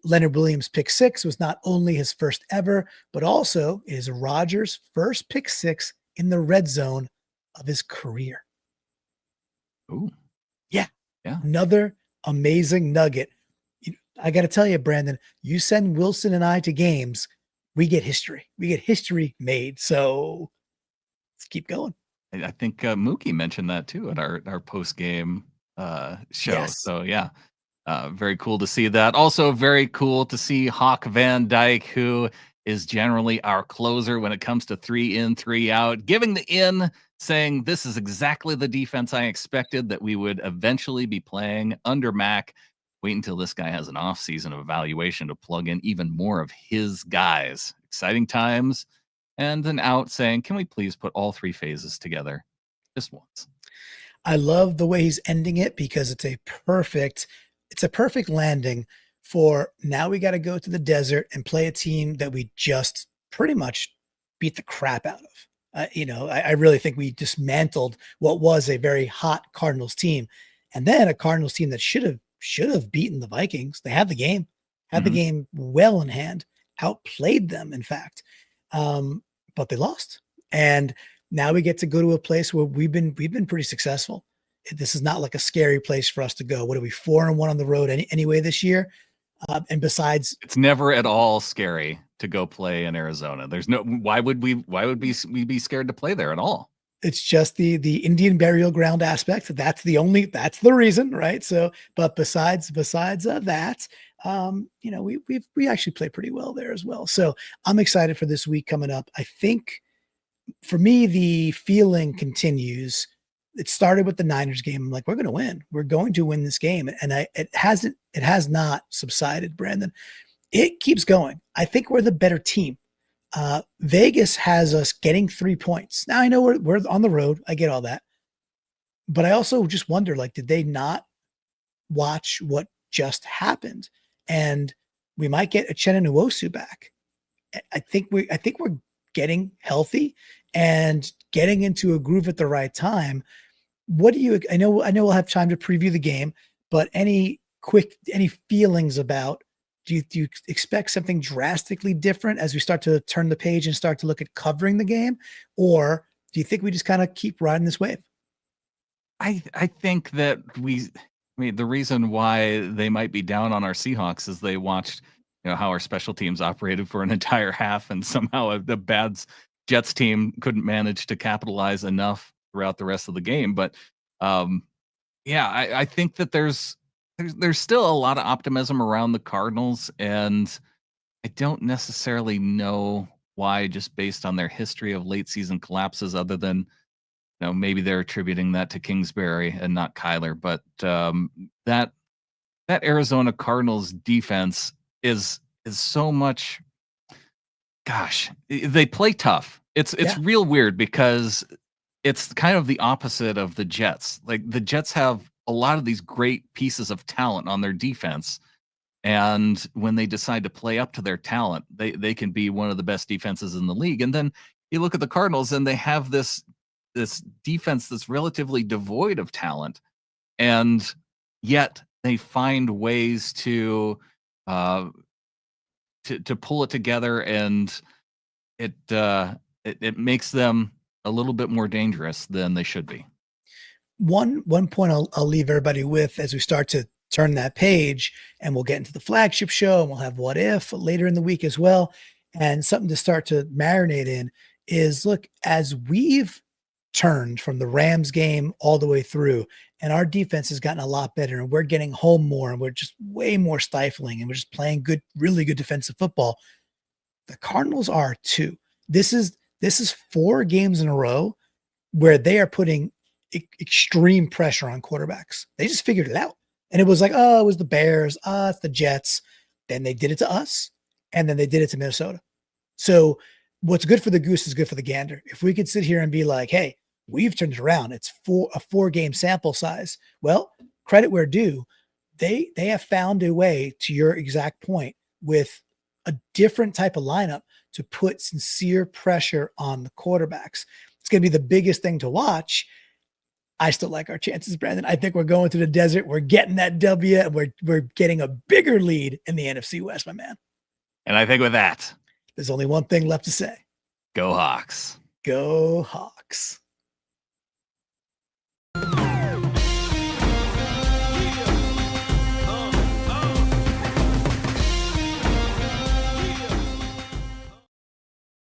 Leonard Williams' pick 6 was not only his first ever, but also is Rodgers' first pick 6 in the red zone of his career. Ooh. Yeah. Another amazing nugget. I got to tell you, BrandIN, you send Wilson and I to games, we get history. We get history made. So let's keep going. I think Mookie mentioned that too at our post-game show. Yes. So very cool to see that. Also very cool to see Hawk Van Dyke, who is generally our closer when it comes to 3 in, 3 out, giving the in, saying this is exactly the defense I expected that we would eventually be playing under Mac. Wait until this guy has an off-season evaluation to plug in even more of his guys. Exciting times. And an out saying, can we please put all 3 phases together just once? I love the way he's ending it because it's a perfect landing for now. We got to go to the desert and play a team that we just pretty much beat the crap out of. I really think we dismantled what was a very hot Cardinals team, and then a Cardinals team that should have beaten the Vikings. They had the game, the game well in hand, outplayed them, in fact, but they lost. And now we get to go to a place where we've been pretty successful. This is not like a scary place for us to go. What are we, 4-1 on the road anyway this year? And besides, it's never at all scary to go play in Arizona. There's no, why would we be scared to play there at all? It's just the Indian burial ground aspect. That's the reason, right? So, but besides that, we actually play pretty well there as well. So I'm excited for this week coming up. I think for me, the feeling continues. It started with the Niners game. I'm like, we're going to win. We're going to win this game. And it has not subsided, Brandon. It keeps going. I think we're the better team. Vegas has us getting 3 points. Now I know we're on the road. I get all that. But I also just wonder, like, did they not watch what just happened? And we might get a Uchenna Nwosu back. I think we're getting healthy and getting into a groove at the right time. What do you, I know we'll have time to preview the game, but any feelings about, do you expect something drastically different as we start to turn the page and start to look at covering the game? Or do you think we just kind of keep riding this wave? I think that the reason why they might be down on our Seahawks is they watched, how our special teams operated for an entire half, and somehow the bad Jets team couldn't manage to capitalize enough throughout the rest of the game. But I think that there's still a lot of optimism around the Cardinals, and I don't necessarily know why, just based on their history of late season collapses, other than maybe they're attributing that to Kingsbury and not Kyler. But that Arizona Cardinals defense is so much. Gosh, they play tough. It's real weird because it's kind of the opposite of the Jets. Like, the Jets have a lot of these great pieces of talent on their defense, and when they decide to play up to their talent, they can be one of the best defenses in the league. And then you look at the Cardinals, and they have this defense that's relatively devoid of talent, and yet they find ways to pull it together, and it makes them a little bit more dangerous than they should be. One point I'll leave everybody with as we start to turn that page, and we'll get into the flagship show, and we'll have What If later in the week as well. And something to start to marinate in is, look, as we've turned from the Rams game all the way through, and our defense has gotten a lot better, and we're getting home more, and we're just way more stifling, and we're just playing good, really good defensive football. The Cardinals are too. This is 4 games in a row where they are putting extreme pressure on quarterbacks. They just figured it out. And it was like, it was the Bears, it's the Jets. Then they did it to us, and then they did it to Minnesota. So what's good for the goose is good for the gander. If we could sit here and be like, hey, we've turned it around, it's a 4-game sample size. Well, credit where due. They have found a way, to your exact point, with a different type of lineup to put sincere pressure on the quarterbacks. It's going to be the biggest thing to watch. I still like our chances, Brandon. I think we're going to the desert. We're getting that W, and we're getting a bigger lead in the NFC West, my man. And I think with that, there's only one thing left to say. Go Hawks. Go Hawks.